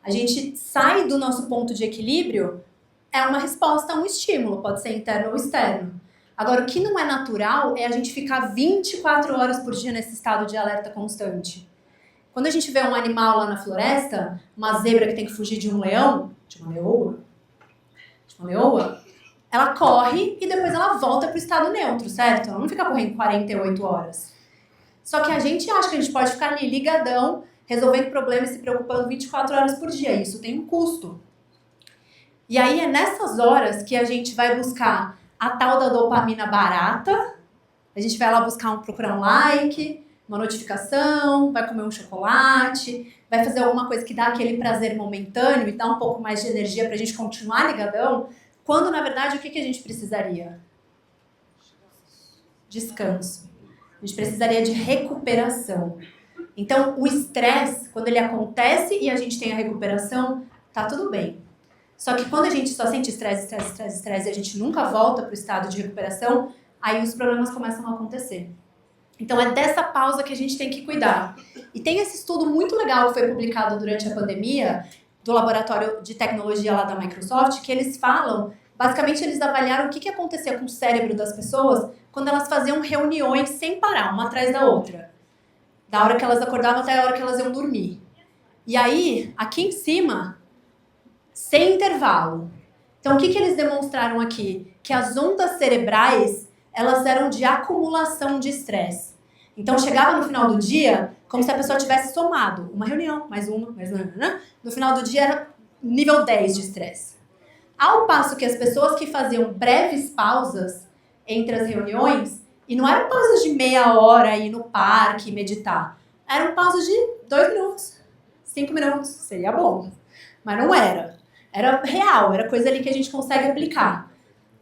A gente sai do nosso ponto de equilíbrio, é uma resposta a um estímulo, pode ser interno ou externo. Agora, o que não é natural é a gente ficar 24 horas por dia nesse estado de alerta constante. Quando a gente vê um animal lá na floresta, uma zebra que tem que fugir de um leão, de uma leoa, ela corre e depois ela volta para o estado neutro, certo? Ela não fica correndo 48 horas. Só que a gente acha que a gente pode ficar ali ligadão, resolvendo problemas e se preocupando 24 horas por dia. Isso tem um custo. E aí é nessas horas que a gente vai buscar a tal da dopamina barata, a gente vai lá procurar um like, uma notificação, vai comer um chocolate, vai fazer alguma coisa que dá aquele prazer momentâneo e dá um pouco mais de energia pra gente continuar ligadão, quando na verdade o que a gente precisaria? Descanso. A gente precisaria de recuperação. Então o estresse, quando ele acontece e a gente tem a recuperação, tá tudo bem. Só que quando a gente só sente estresse e a gente nunca volta para o estado de recuperação, aí os problemas começam a acontecer. Então é dessa pausa que a gente tem que cuidar. E tem esse estudo muito legal que foi publicado durante a pandemia, do laboratório de tecnologia lá da Microsoft, que eles falam Basicamente, eles avaliaram o que acontecia com o cérebro das pessoas quando elas faziam reuniões sem parar, uma atrás da outra. Da hora que elas acordavam até a hora que elas iam dormir. E aí, aqui em cima, sem intervalo. Então, o que eles demonstraram aqui? Que as ondas cerebrais, elas eram de acumulação de estresse. Então, chegava no final do dia, como se a pessoa tivesse somado uma reunião, mais uma, mais uma, né? No final do dia era nível 10 de estresse. Ao passo que as pessoas que faziam breves pausas entre as reuniões, e não eram pausas de meia hora ir no parque meditar, eram pausas de 2 minutos, 5 minutos, seria bom, mas não era. Era real, era coisa ali que a gente consegue aplicar.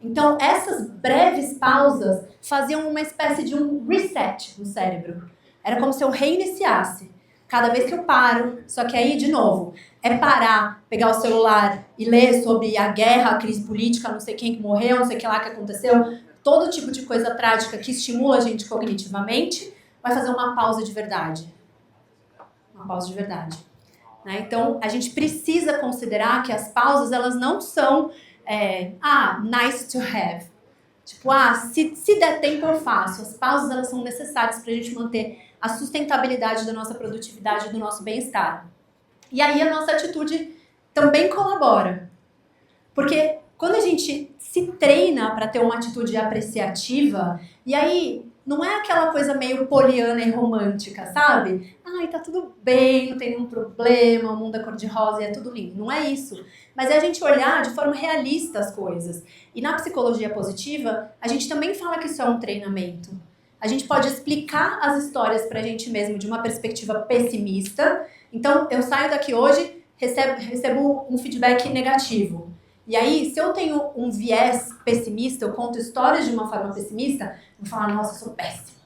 Então, essas breves pausas faziam uma espécie de um reset no cérebro. Era como se eu reiniciasse. Cada vez que eu paro, só que aí, de novo, é parar, pegar o celular e ler sobre a guerra, a crise política, não sei quem que morreu, não sei o que lá que aconteceu, todo tipo de coisa trágica que estimula a gente cognitivamente, vai fazer uma pausa de verdade. Uma pausa de verdade. Né? Então, a gente precisa considerar que as pausas, elas não são, nice to have. Tipo, se der tempo eu faço. As pausas, elas são necessárias para a gente manter a sustentabilidade da nossa produtividade, do nosso bem-estar. E aí a nossa atitude também colabora. Porque quando a gente se treina para ter uma atitude apreciativa, e aí não é aquela coisa meio poliana e romântica, sabe? Ai, tá tudo bem, não tem nenhum problema, o mundo é cor-de-rosa e é tudo lindo. Não é isso. Mas é a gente olhar de forma realista as coisas. E na psicologia positiva, a gente também fala que isso é um treinamento. A gente pode explicar as histórias pra gente mesmo de uma perspectiva pessimista. Então, eu saio daqui hoje, recebo um feedback negativo. E aí, se eu tenho um viés pessimista, eu conto histórias de uma forma pessimista, eu vou falar, nossa, eu sou péssima.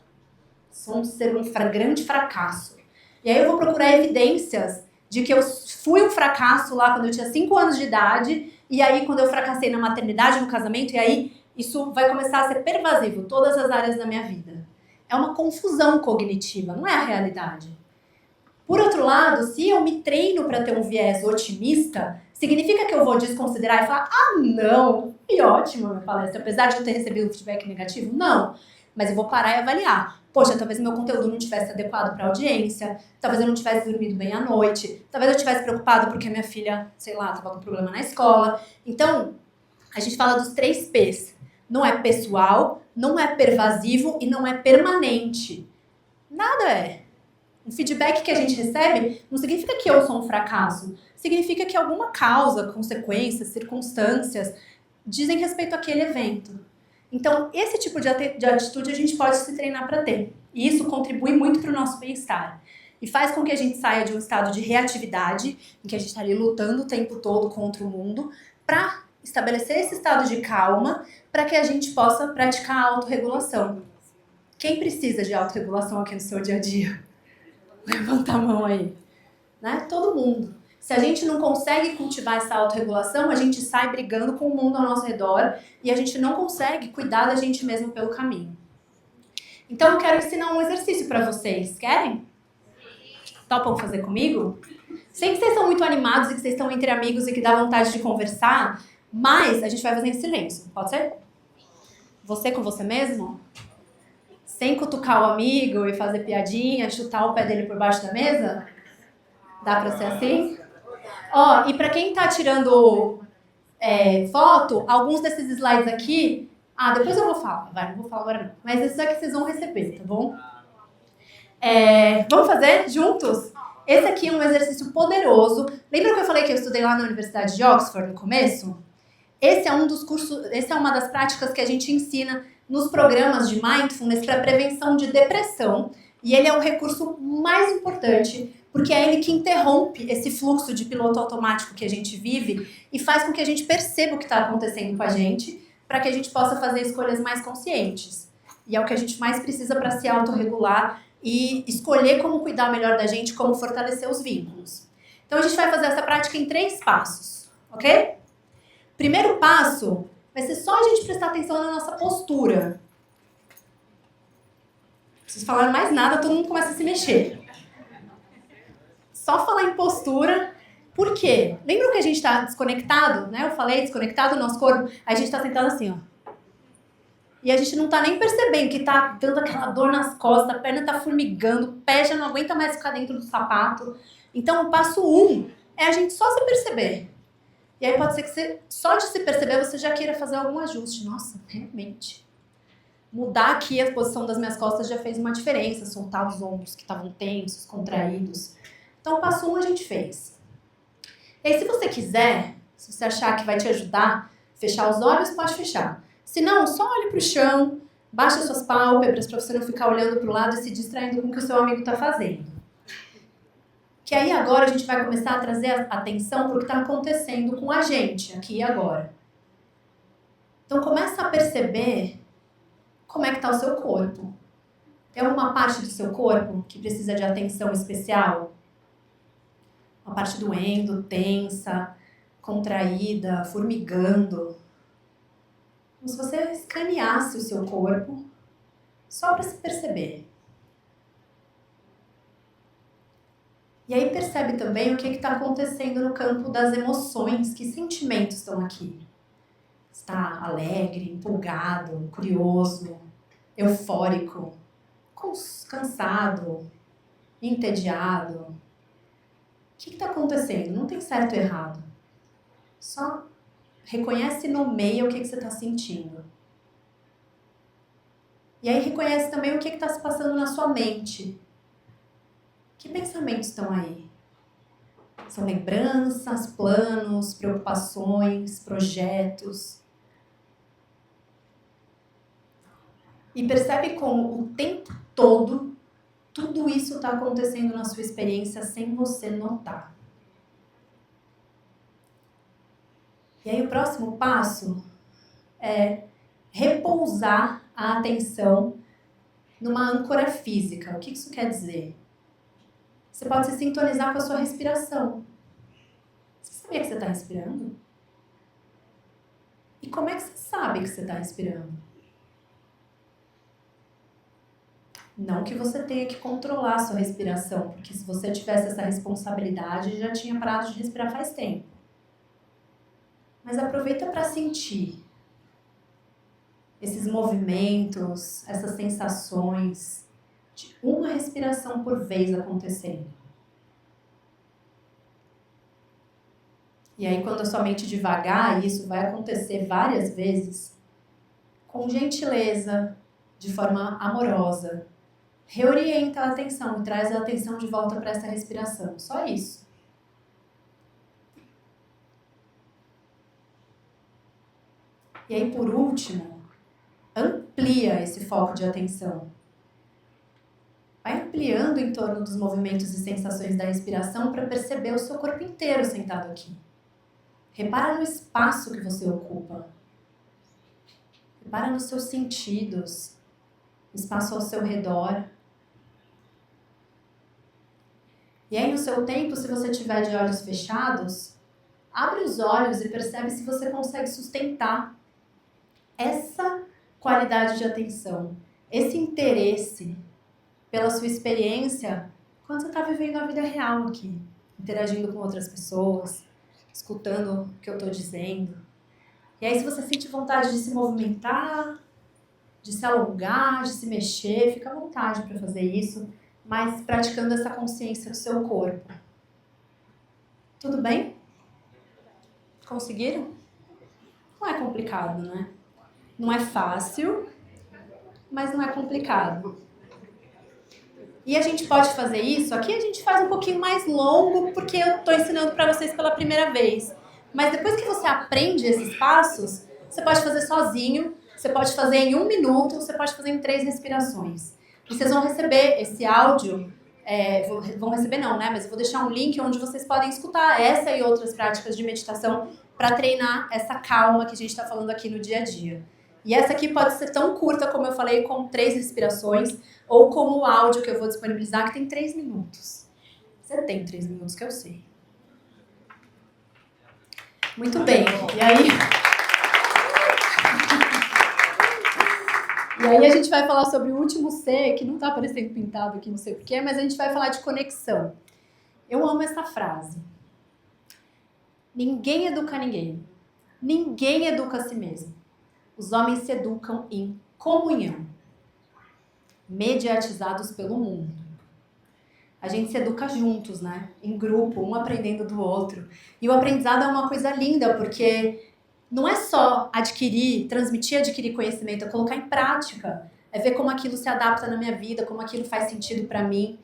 Sou um grande fracasso. E aí eu vou procurar evidências de que eu fui um fracasso lá quando eu tinha 5 anos de idade, e aí quando eu fracassei na maternidade, no casamento, e aí isso vai começar a ser pervasivo, todas as áreas da minha vida. É uma confusão cognitiva, não é a realidade. Por outro lado, se eu me treino para ter um viés otimista, significa que eu vou desconsiderar e falar, não, foi ótima a minha palestra, apesar de eu ter recebido um feedback negativo? Não, mas eu vou parar e avaliar. Poxa, talvez o meu conteúdo não tivesse adequado para a audiência, talvez eu não tivesse dormido bem à noite, talvez eu tivesse preocupado porque a minha filha, sei lá, estava com problema na escola. Então, a gente fala dos 3 P's. Não é pessoal, não é pervasivo e não é permanente. Nada é. Um feedback que a gente recebe não significa que eu sou um fracasso. Significa que alguma causa, consequências, circunstâncias dizem respeito àquele evento. Então, esse tipo de atitude a gente pode se treinar para ter. E isso contribui muito para o nosso bem-estar. E faz com que a gente saia de um estado de reatividade, em que a gente está ali lutando o tempo todo contra o mundo, para estabelecer esse estado de calma, para que a gente possa praticar a autorregulação. Quem precisa de autorregulação aqui no seu dia a dia? Levanta a mão aí. Né? Todo mundo. Se a gente não consegue cultivar essa autorregulação, a gente sai brigando com o mundo ao nosso redor e a gente não consegue cuidar da gente mesmo pelo caminho. Então eu quero ensinar um exercício para vocês. Querem? Topam fazer comigo? Sei que vocês são muito animados e que vocês estão entre amigos e que dá vontade de conversar, mas a gente vai fazer em silêncio. Pode ser? Você com você mesmo? Sem cutucar o amigo e fazer piadinha, chutar o pé dele por baixo da mesa? Dá pra ser assim? Ó, e pra quem tá tirando foto, alguns desses slides aqui... depois eu vou falar. Não vou falar agora não. Mas esses aqui vocês vão receber, tá bom? Vamos fazer juntos? Esse aqui é um exercício poderoso. Lembra que eu falei que eu estudei lá na Universidade de Oxford no começo? Esse é um dos cursos, essa é uma das práticas que a gente ensina nos programas de Mindfulness para prevenção de depressão. E ele é o recurso mais importante, porque é ele que interrompe esse fluxo de piloto automático que a gente vive e faz com que a gente perceba o que está acontecendo com a gente, para que a gente possa fazer escolhas mais conscientes. E é o que a gente mais precisa para se autorregular e escolher como cuidar melhor da gente, como fortalecer os vínculos. Então a gente vai fazer essa prática em 3 passos, ok? Primeiro passo vai ser só a gente prestar atenção na nossa postura. Não preciso falar mais nada, todo mundo começa a se mexer. Só falar em postura Por quê? Lembra que a gente está desconectado, né? Eu falei, desconectado do nosso corpo. A gente está sentado assim, ó. E a gente não tá nem percebendo que tá dando aquela dor nas costas, a perna tá formigando, o pé já não aguenta mais ficar dentro do sapato. Então, o passo 1 é a gente só se perceber. E aí pode ser que você, só de se perceber, você já queira fazer algum ajuste. Nossa, realmente. Mudar aqui a posição das minhas costas já fez uma diferença. Soltar os ombros que estavam tensos, contraídos. Então, o passo 1 a gente fez. E aí, se você quiser, se você achar que vai te ajudar, fechar os olhos, pode fechar. Se não, só olhe para o chão, baixa suas pálpebras para você não ficar olhando para o lado e se distraindo com o que o seu amigo está fazendo. Que aí agora a gente vai começar a trazer a atenção para o que está acontecendo com a gente, aqui e agora. Então começa a perceber como é que está o seu corpo. Tem alguma parte do seu corpo que precisa de atenção especial? Uma parte doendo, tensa, contraída, formigando. Como se você escaneasse o seu corpo só para se perceber. E aí percebe também o que está acontecendo no campo das emoções, que sentimentos estão aqui. Está alegre, empolgado, curioso, eufórico, cansado, entediado. O que está acontecendo? Não tem certo e errado. Só reconhece e nomeia o que você está sentindo. E aí reconhece também o que está se passando na sua mente. Que pensamentos estão aí? São lembranças, planos, preocupações, projetos. E percebe como o tempo todo tudo isso está acontecendo na sua experiência sem você notar. E aí o próximo passo é repousar a atenção numa âncora física. O que isso quer dizer? Você pode se sintonizar com a sua respiração. Você sabia que você está respirando? E como é que você sabe que você está respirando? Não que você tenha que controlar a sua respiração, porque se você tivesse essa responsabilidade, já tinha parado de respirar faz tempo. Mas aproveita para sentir esses movimentos, essas sensações de uma respiração por vez acontecendo. E aí, quando a sua mente devagar, isso vai acontecer várias vezes, com gentileza, de forma amorosa, reorienta a atenção e traz a atenção de volta para essa respiração. Só isso. E aí, por último, amplia esse foco de atenção. Vai ampliando em torno dos movimentos e sensações da respiração para perceber o seu corpo inteiro sentado aqui. Repara no espaço que você ocupa. Repara nos seus sentidos, espaço ao seu redor. E aí, no seu tempo, se você tiver de olhos fechados, abre os olhos e percebe se você consegue sustentar essa qualidade de atenção, esse interesse pela sua experiência quando você está vivendo a vida real aqui, interagindo com outras pessoas, escutando o que eu estou dizendo. E aí, se você sente vontade de se movimentar, de se alongar, de se mexer, fica à vontade para fazer isso, mas praticando essa consciência do seu corpo. Tudo bem? Conseguiram? Não é complicado, né? Não é fácil, mas não é complicado. E a gente pode fazer isso, aqui a gente faz um pouquinho mais longo, porque eu estou ensinando para vocês pela primeira vez. Mas depois que você aprende esses passos, você pode fazer sozinho, você pode fazer em 1 minuto, você pode fazer em 3 respirações. E vocês vão receber esse áudio, vão receber não, né? Mas eu vou deixar um link onde vocês podem escutar essa e outras práticas de meditação para treinar essa calma que a gente está falando aqui no dia a dia. E essa aqui pode ser tão curta, como eu falei, com 3 respirações, ou como o áudio que eu vou disponibilizar, que tem 3 minutos. Você tem 3 minutos, que eu sei. Muito bem. E aí a gente vai falar sobre o último C, que não está aparecendo pintado aqui, não sei porquê, mas a gente vai falar de conexão. Eu amo essa frase. Ninguém educa ninguém. Ninguém educa a si mesmo. Os homens se educam em comunhão, mediatizados pelo mundo. A gente se educa juntos, né? Em grupo, um aprendendo do outro. E o aprendizado é uma coisa linda, porque não é só adquirir conhecimento, é colocar em prática. É ver como aquilo se adapta na minha vida, como aquilo faz sentido para mim.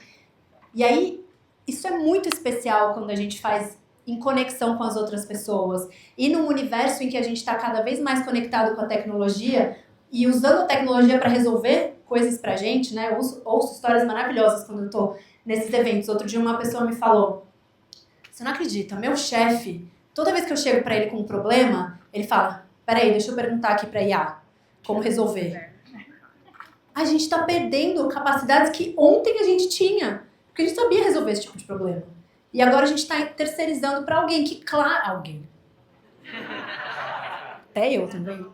E aí, isso é muito especial quando a gente faz em conexão com as outras pessoas. E num universo em que a gente está cada vez mais conectado com a tecnologia e usando a tecnologia para resolver coisas pra gente, né? Eu ouço histórias maravilhosas quando eu tô nesses eventos. Outro dia uma pessoa me falou, você não acredita, meu chefe, toda vez que eu chego para ele com um problema, ele fala, peraí, deixa eu perguntar aqui pra IA como resolver. A gente está perdendo capacidades que ontem a gente tinha, porque a gente sabia resolver esse tipo de problema. E agora a gente está terceirizando para alguém que, claro, alguém. Até eu também.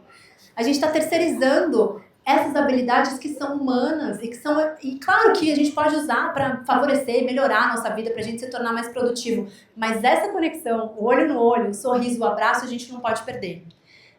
A gente está terceirizando essas habilidades que são humanas e claro que a gente pode usar para favorecer e melhorar a nossa vida, para a gente se tornar mais produtivo. Mas essa conexão, o olho no olho, o sorriso, o abraço, a gente não pode perder.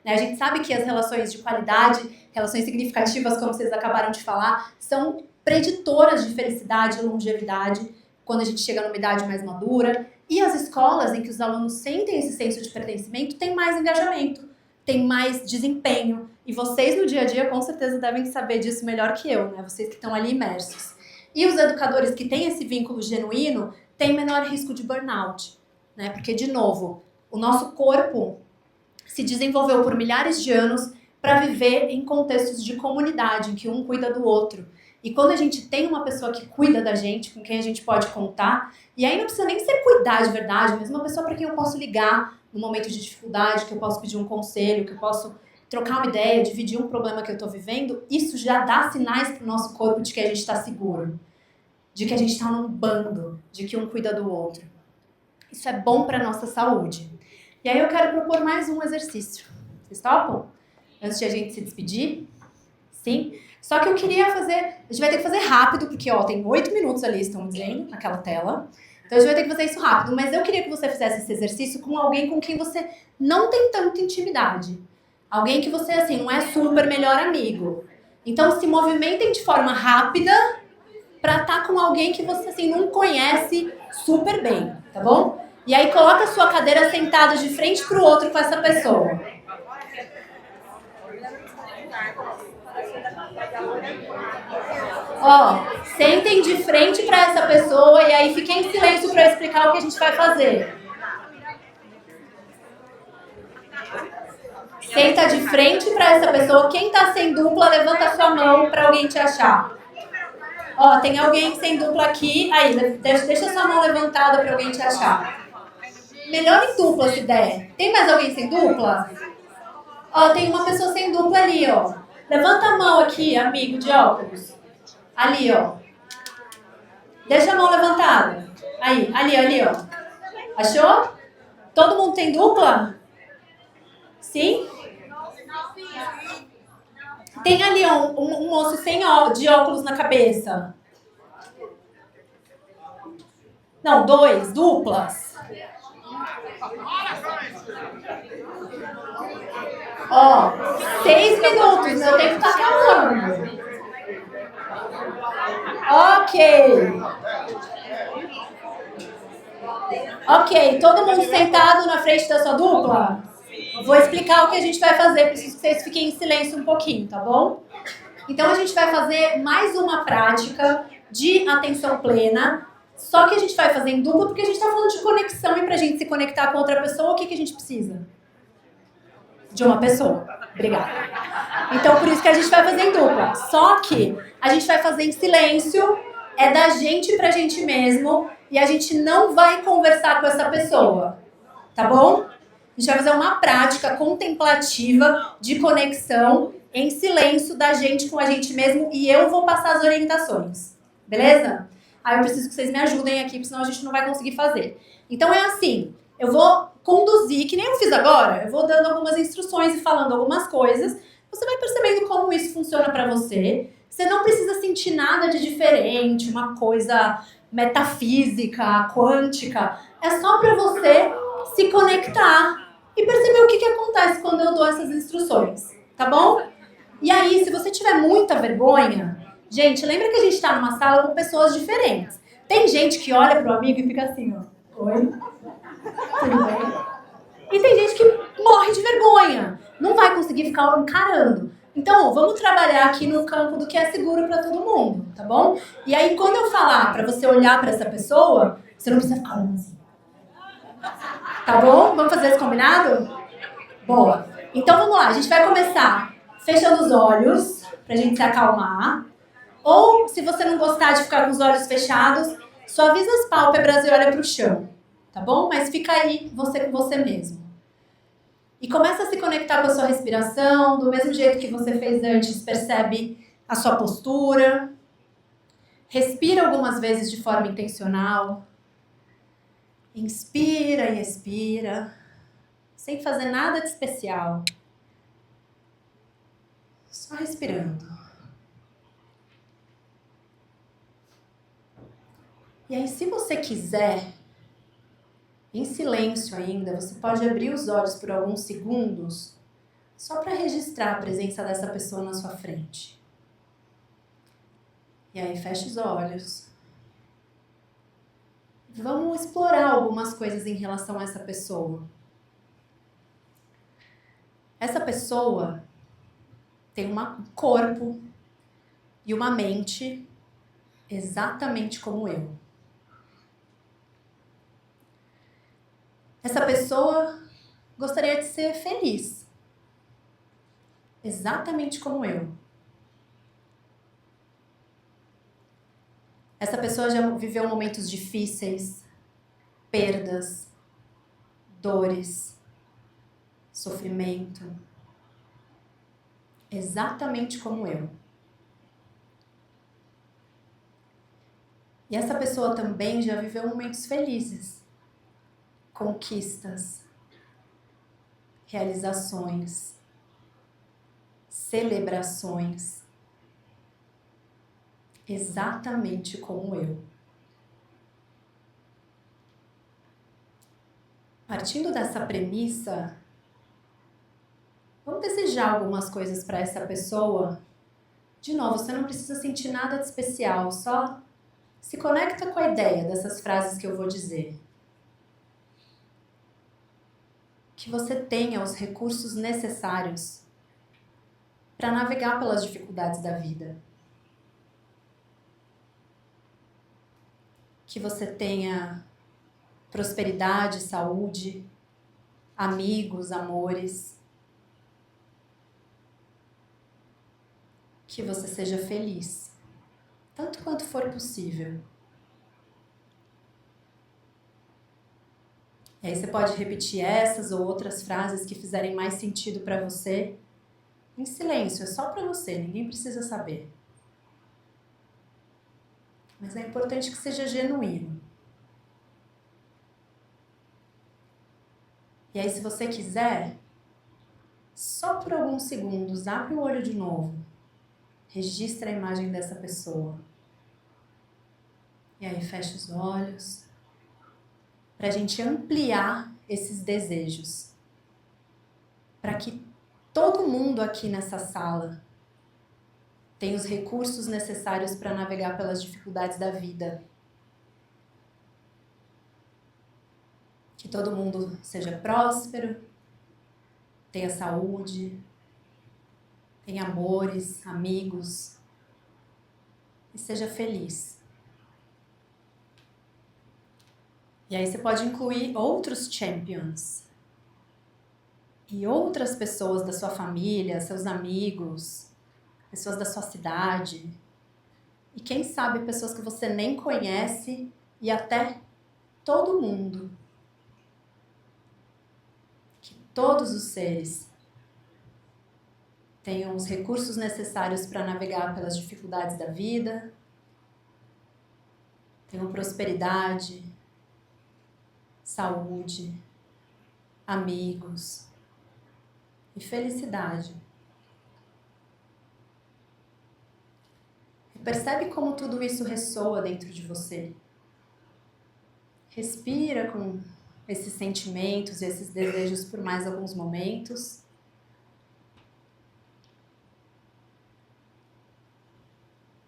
A gente sabe que as relações de qualidade, relações significativas, como vocês acabaram de falar, são preditoras de felicidade e longevidade quando a gente chega numa idade mais madura. E as escolas em que os alunos sentem esse senso de pertencimento têm mais engajamento, têm mais desempenho. E vocês no dia a dia com certeza devem saber disso melhor que eu, né? Vocês que estão ali imersos. E os educadores que têm esse vínculo genuíno têm menor risco de burnout, né? Porque, de novo, o nosso corpo se desenvolveu por milhares de anos para viver em contextos de comunidade, em que um cuida do outro. E quando a gente tem uma pessoa que cuida da gente, com quem a gente pode contar, e aí não precisa nem ser cuidar de verdade, mas uma pessoa para quem eu posso ligar no momento de dificuldade, que eu posso pedir um conselho, que eu posso trocar uma ideia, dividir um problema que eu estou vivendo, isso já dá sinais para o nosso corpo de que a gente está seguro, de que a gente está num bando, de que um cuida do outro. Isso é bom para a nossa saúde. E aí eu quero propor mais um exercício. Vocês topam? Antes de a gente se despedir? Sim? Só que eu queria fazer... A gente vai ter que fazer rápido, porque ó, tem 8 minutos ali, estão dizendo, naquela tela. Então a gente vai ter que fazer isso rápido. Mas eu queria que você fizesse esse exercício com alguém com quem você não tem tanta intimidade. Alguém que você, assim, não é super melhor amigo. Então se movimentem de forma rápida para estar com alguém que você, assim, não conhece super bem, tá bom? E aí coloca a sua cadeira sentada de frente pro outro com essa pessoa. Ó, sentem de frente para essa pessoa e aí fiquem em silêncio para eu explicar o que a gente vai fazer. Senta de frente para essa pessoa. Quem tá sem dupla, levanta a sua mão para alguém te achar. Ó, tem alguém sem dupla aqui. Aí, deixa a sua mão levantada para alguém te achar. Melhor em dupla se der. Tem mais alguém sem dupla? Ó, tem uma pessoa sem dupla ali, ó. Levanta a mão aqui, amigo de óculos. Ali, ó. Deixa a mão levantada. Aí, ali, ó. Achou? Todo mundo tem dupla? Sim? Tem ali, ó, um moço de óculos na cabeça. Não, 2, duplas. Ó, 6 minutos, meu tempo tá acabando. Ok, todo mundo sentado na frente da sua dupla? Vou explicar o que a gente vai fazer, preciso que vocês fiquem em silêncio um pouquinho, tá bom? Então a gente vai fazer mais uma prática de atenção plena, só que a gente vai fazer em dupla porque a gente tá falando de conexão e pra gente se conectar com outra pessoa, o que a gente precisa? De uma pessoa. Obrigada. Então, por isso que a gente vai fazer em dupla. Só que a gente vai fazer em silêncio, é da gente pra gente mesmo, e a gente não vai conversar com essa pessoa. Tá bom? A gente vai fazer uma prática contemplativa de conexão em silêncio da gente com a gente mesmo, e eu vou passar as orientações. Beleza? Aí eu preciso que vocês me ajudem aqui, porque senão a gente não vai conseguir fazer. Então é assim, eu vou conduzir, que nem eu fiz agora, eu vou dando algumas instruções e falando algumas coisas, você vai percebendo como isso funciona pra você. Você não precisa sentir nada de diferente, uma coisa metafísica, quântica. É só pra você se conectar e perceber o que acontece quando eu dou essas instruções, tá bom? E aí, se você tiver muita vergonha, gente, lembra que a gente tá numa sala com pessoas diferentes. Tem gente que olha pro amigo e fica assim, ó. Oi? Tudo bem? E tem gente que morre de vergonha. Não vai conseguir ficar encarando. Então, vamos trabalhar aqui no campo do que é seguro para todo mundo, tá bom? E aí, quando eu falar para você olhar para essa pessoa, você não precisa ficar olhando assim. Tá bom? Vamos fazer esse combinado? Boa. Então, vamos lá. A gente vai começar fechando os olhos, pra gente se acalmar. Ou, se você não gostar de ficar com os olhos fechados, suaviza as pálpebras e olha pro chão, tá bom? Mas fica aí, você com você mesmo. E começa a se conectar com a sua respiração, do mesmo jeito que você fez antes, percebe a sua postura. Respira algumas vezes de forma intencional. Inspira e expira, sem fazer nada de especial. Só respirando. E aí, se você quiser, em silêncio ainda, você pode abrir os olhos por alguns segundos, só para registrar a presença dessa pessoa na sua frente. E aí, fecha os olhos. Vamos explorar algumas coisas em relação a essa pessoa. Essa pessoa tem um corpo e uma mente exatamente como eu. Essa pessoa gostaria de ser feliz, exatamente como eu. Essa pessoa já viveu momentos difíceis, perdas, dores, sofrimento, exatamente como eu. E essa pessoa também já viveu momentos felizes, conquistas, realizações, celebrações, exatamente como eu. Partindo dessa premissa, vamos desejar algumas coisas para essa pessoa. De novo, você não precisa sentir nada de especial, só se conecta com a ideia dessas frases que eu vou dizer. Que você tenha os recursos necessários para navegar pelas dificuldades da vida. Que você tenha prosperidade, saúde, amigos, amores. Que você seja feliz, tanto quanto for possível. E aí você pode repetir essas ou outras frases que fizerem mais sentido para você, em silêncio, é só para você, ninguém precisa saber. Mas é importante que seja genuíno. E aí, se você quiser, só por alguns segundos, abre o olho de novo. Registra a imagem dessa pessoa. E aí, fecha os olhos. Para a gente ampliar esses desejos. Para que todo mundo aqui nessa sala tenha os recursos necessários para navegar pelas dificuldades da vida. Que todo mundo seja próspero, tenha saúde, tenha amores, amigos e seja feliz. E aí você pode incluir outros champions e outras pessoas da sua família, seus amigos, pessoas da sua cidade e quem sabe pessoas que você nem conhece e até todo mundo. Que todos os seres tenham os recursos necessários para navegar pelas dificuldades da vida, tenham prosperidade, saúde, amigos e felicidade. E percebe como tudo isso ressoa dentro de você. Respira com esses sentimentos e esses desejos por mais alguns momentos.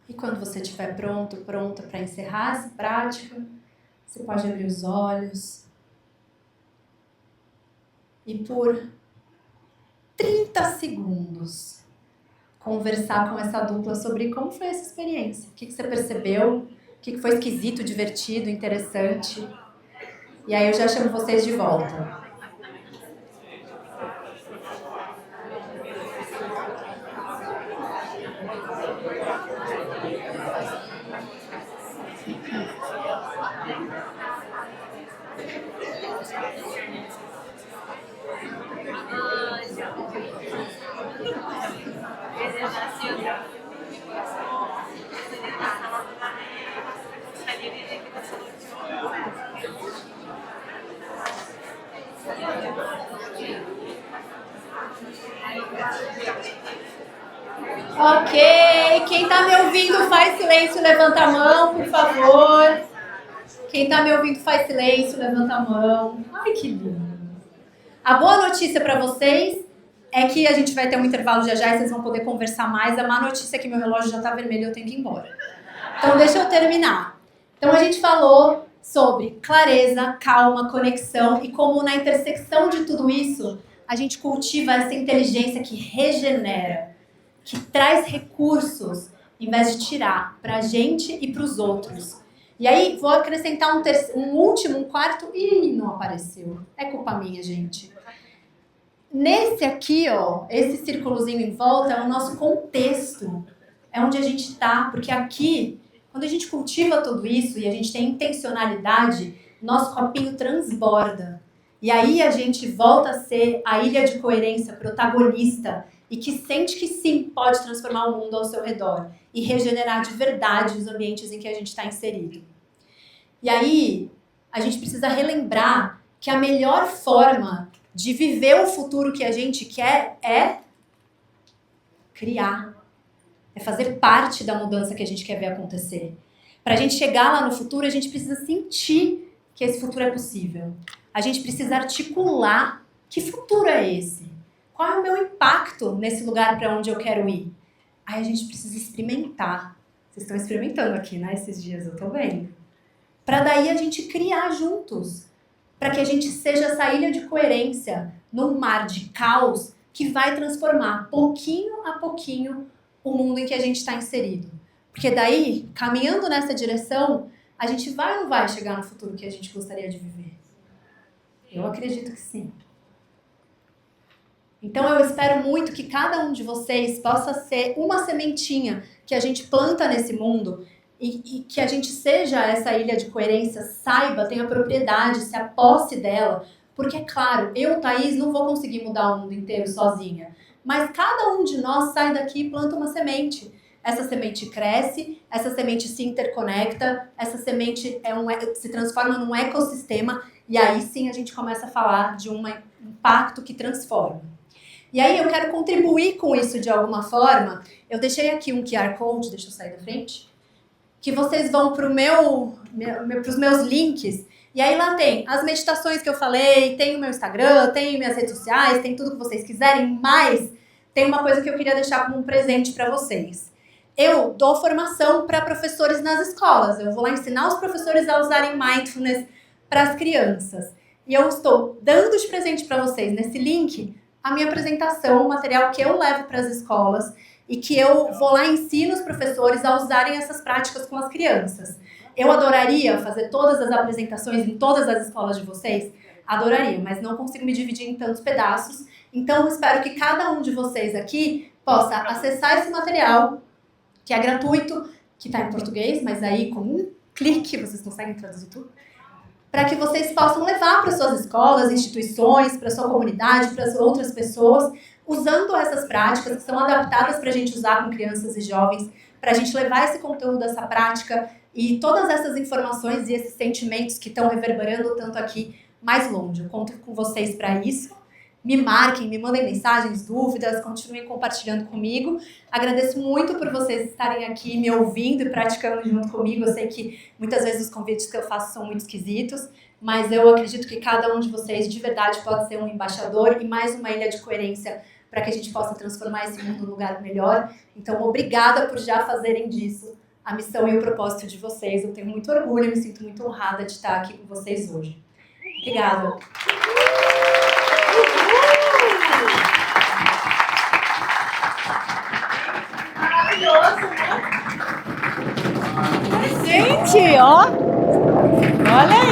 E quando você estiver pronta para encerrar essa prática, você pode abrir os olhos e por 30 segundos conversar com essa dupla sobre como foi essa experiência. O que você percebeu, o que foi esquisito, divertido, interessante. E aí eu já chamo vocês de volta. Ok, quem tá me ouvindo faz silêncio, levanta a mão, por favor. Quem tá me ouvindo faz silêncio, levanta a mão. Ai, que lindo. A boa notícia para vocês é que a gente vai ter um intervalo já e vocês vão poder conversar mais. A má notícia é que meu relógio já tá vermelho e eu tenho que ir embora. Então deixa eu terminar. Então a gente falou sobre clareza, calma, conexão e como na intersecção de tudo isso a gente cultiva essa inteligência que regenera, que traz recursos em vez de tirar pra gente e pros outros. E aí vou acrescentar um quarto. Ih, não apareceu. É culpa minha, gente. Nesse aqui, ó, esse círculozinho em volta é o nosso contexto. É onde a gente tá, porque aqui, quando a gente cultiva tudo isso e a gente tem intencionalidade, nosso copinho transborda. E aí a gente volta a ser a ilha de coerência, protagonista, e que sente que sim, pode transformar o mundo ao seu redor e regenerar de verdade os ambientes em que a gente está inserido. E aí, a gente precisa relembrar que a melhor forma de viver o futuro que a gente quer é criar. É fazer parte da mudança que a gente quer ver acontecer. Para a gente chegar lá no futuro, a gente precisa sentir que esse futuro é possível. A gente precisa articular que futuro é esse? Qual é o meu impacto nesse lugar para onde eu quero ir? Aí a gente precisa experimentar. Vocês estão experimentando aqui, né? Esses dias eu tô vendo. Para daí a gente criar juntos. Para que a gente seja essa ilha de coerência num mar de caos que vai transformar pouquinho a pouquinho o mundo em que a gente está inserido. Porque daí, caminhando nessa direção, a gente vai ou não vai chegar no futuro que a gente gostaria de viver? Eu acredito que sim. Então eu espero muito que cada um de vocês possa ser uma sementinha que a gente planta nesse mundo e que a gente seja essa ilha de coerência, saiba, tenha propriedade, se aposse dela, porque é claro, eu, Thaís, não vou conseguir mudar o mundo inteiro sozinha, mas cada um de nós sai daqui e planta uma semente. Essa semente cresce, essa semente se interconecta, essa semente se transforma num ecossistema e aí sim a gente começa a falar de um impacto que transforma. E aí eu quero contribuir com isso de alguma forma. Eu deixei aqui um QR Code, deixa eu sair da frente, que vocês vão para os meus links, e aí lá tem as meditações que eu falei, tem o meu Instagram, tem minhas redes sociais, tem tudo que vocês quiserem, mas tem uma coisa que eu queria deixar como um presente para vocês. Eu dou formação para professores nas escolas, eu vou lá ensinar os professores a usarem Mindfulness para as crianças. E eu estou dando de presente para vocês nesse link a minha apresentação, o material que eu levo para as escolas e que eu vou lá e ensino os professores a usarem essas práticas com as crianças. Eu adoraria fazer todas as apresentações em todas as escolas de vocês, adoraria, mas não consigo me dividir em tantos pedaços. Então eu espero que cada um de vocês aqui possa acessar esse material, que é gratuito, que está em português, mas aí com um clique vocês conseguem traduzir tudo, para que vocês possam levar para suas escolas, instituições, para sua comunidade, para as outras pessoas, usando essas práticas que são adaptadas para a gente usar com crianças e jovens, para a gente levar esse conteúdo, essa prática e todas essas informações e esses sentimentos que estão reverberando tanto aqui mais longe. Eu conto com vocês para isso. Me marquem, me mandem mensagens, dúvidas, continuem compartilhando comigo. Agradeço muito por vocês estarem aqui me ouvindo e praticando junto comigo. Eu sei que muitas vezes os convites que eu faço são muito esquisitos. mas eu acredito que cada um de vocês de verdade pode ser um embaixador e mais uma ilha de coerência para que a gente possa transformar esse mundo num lugar melhor. Então, obrigada por já fazerem disso a missão e o propósito de vocês. Eu tenho muito orgulho e me sinto muito honrada de estar aqui com vocês hoje. Obrigada. Maravilhoso, né? Gente, ó. Olha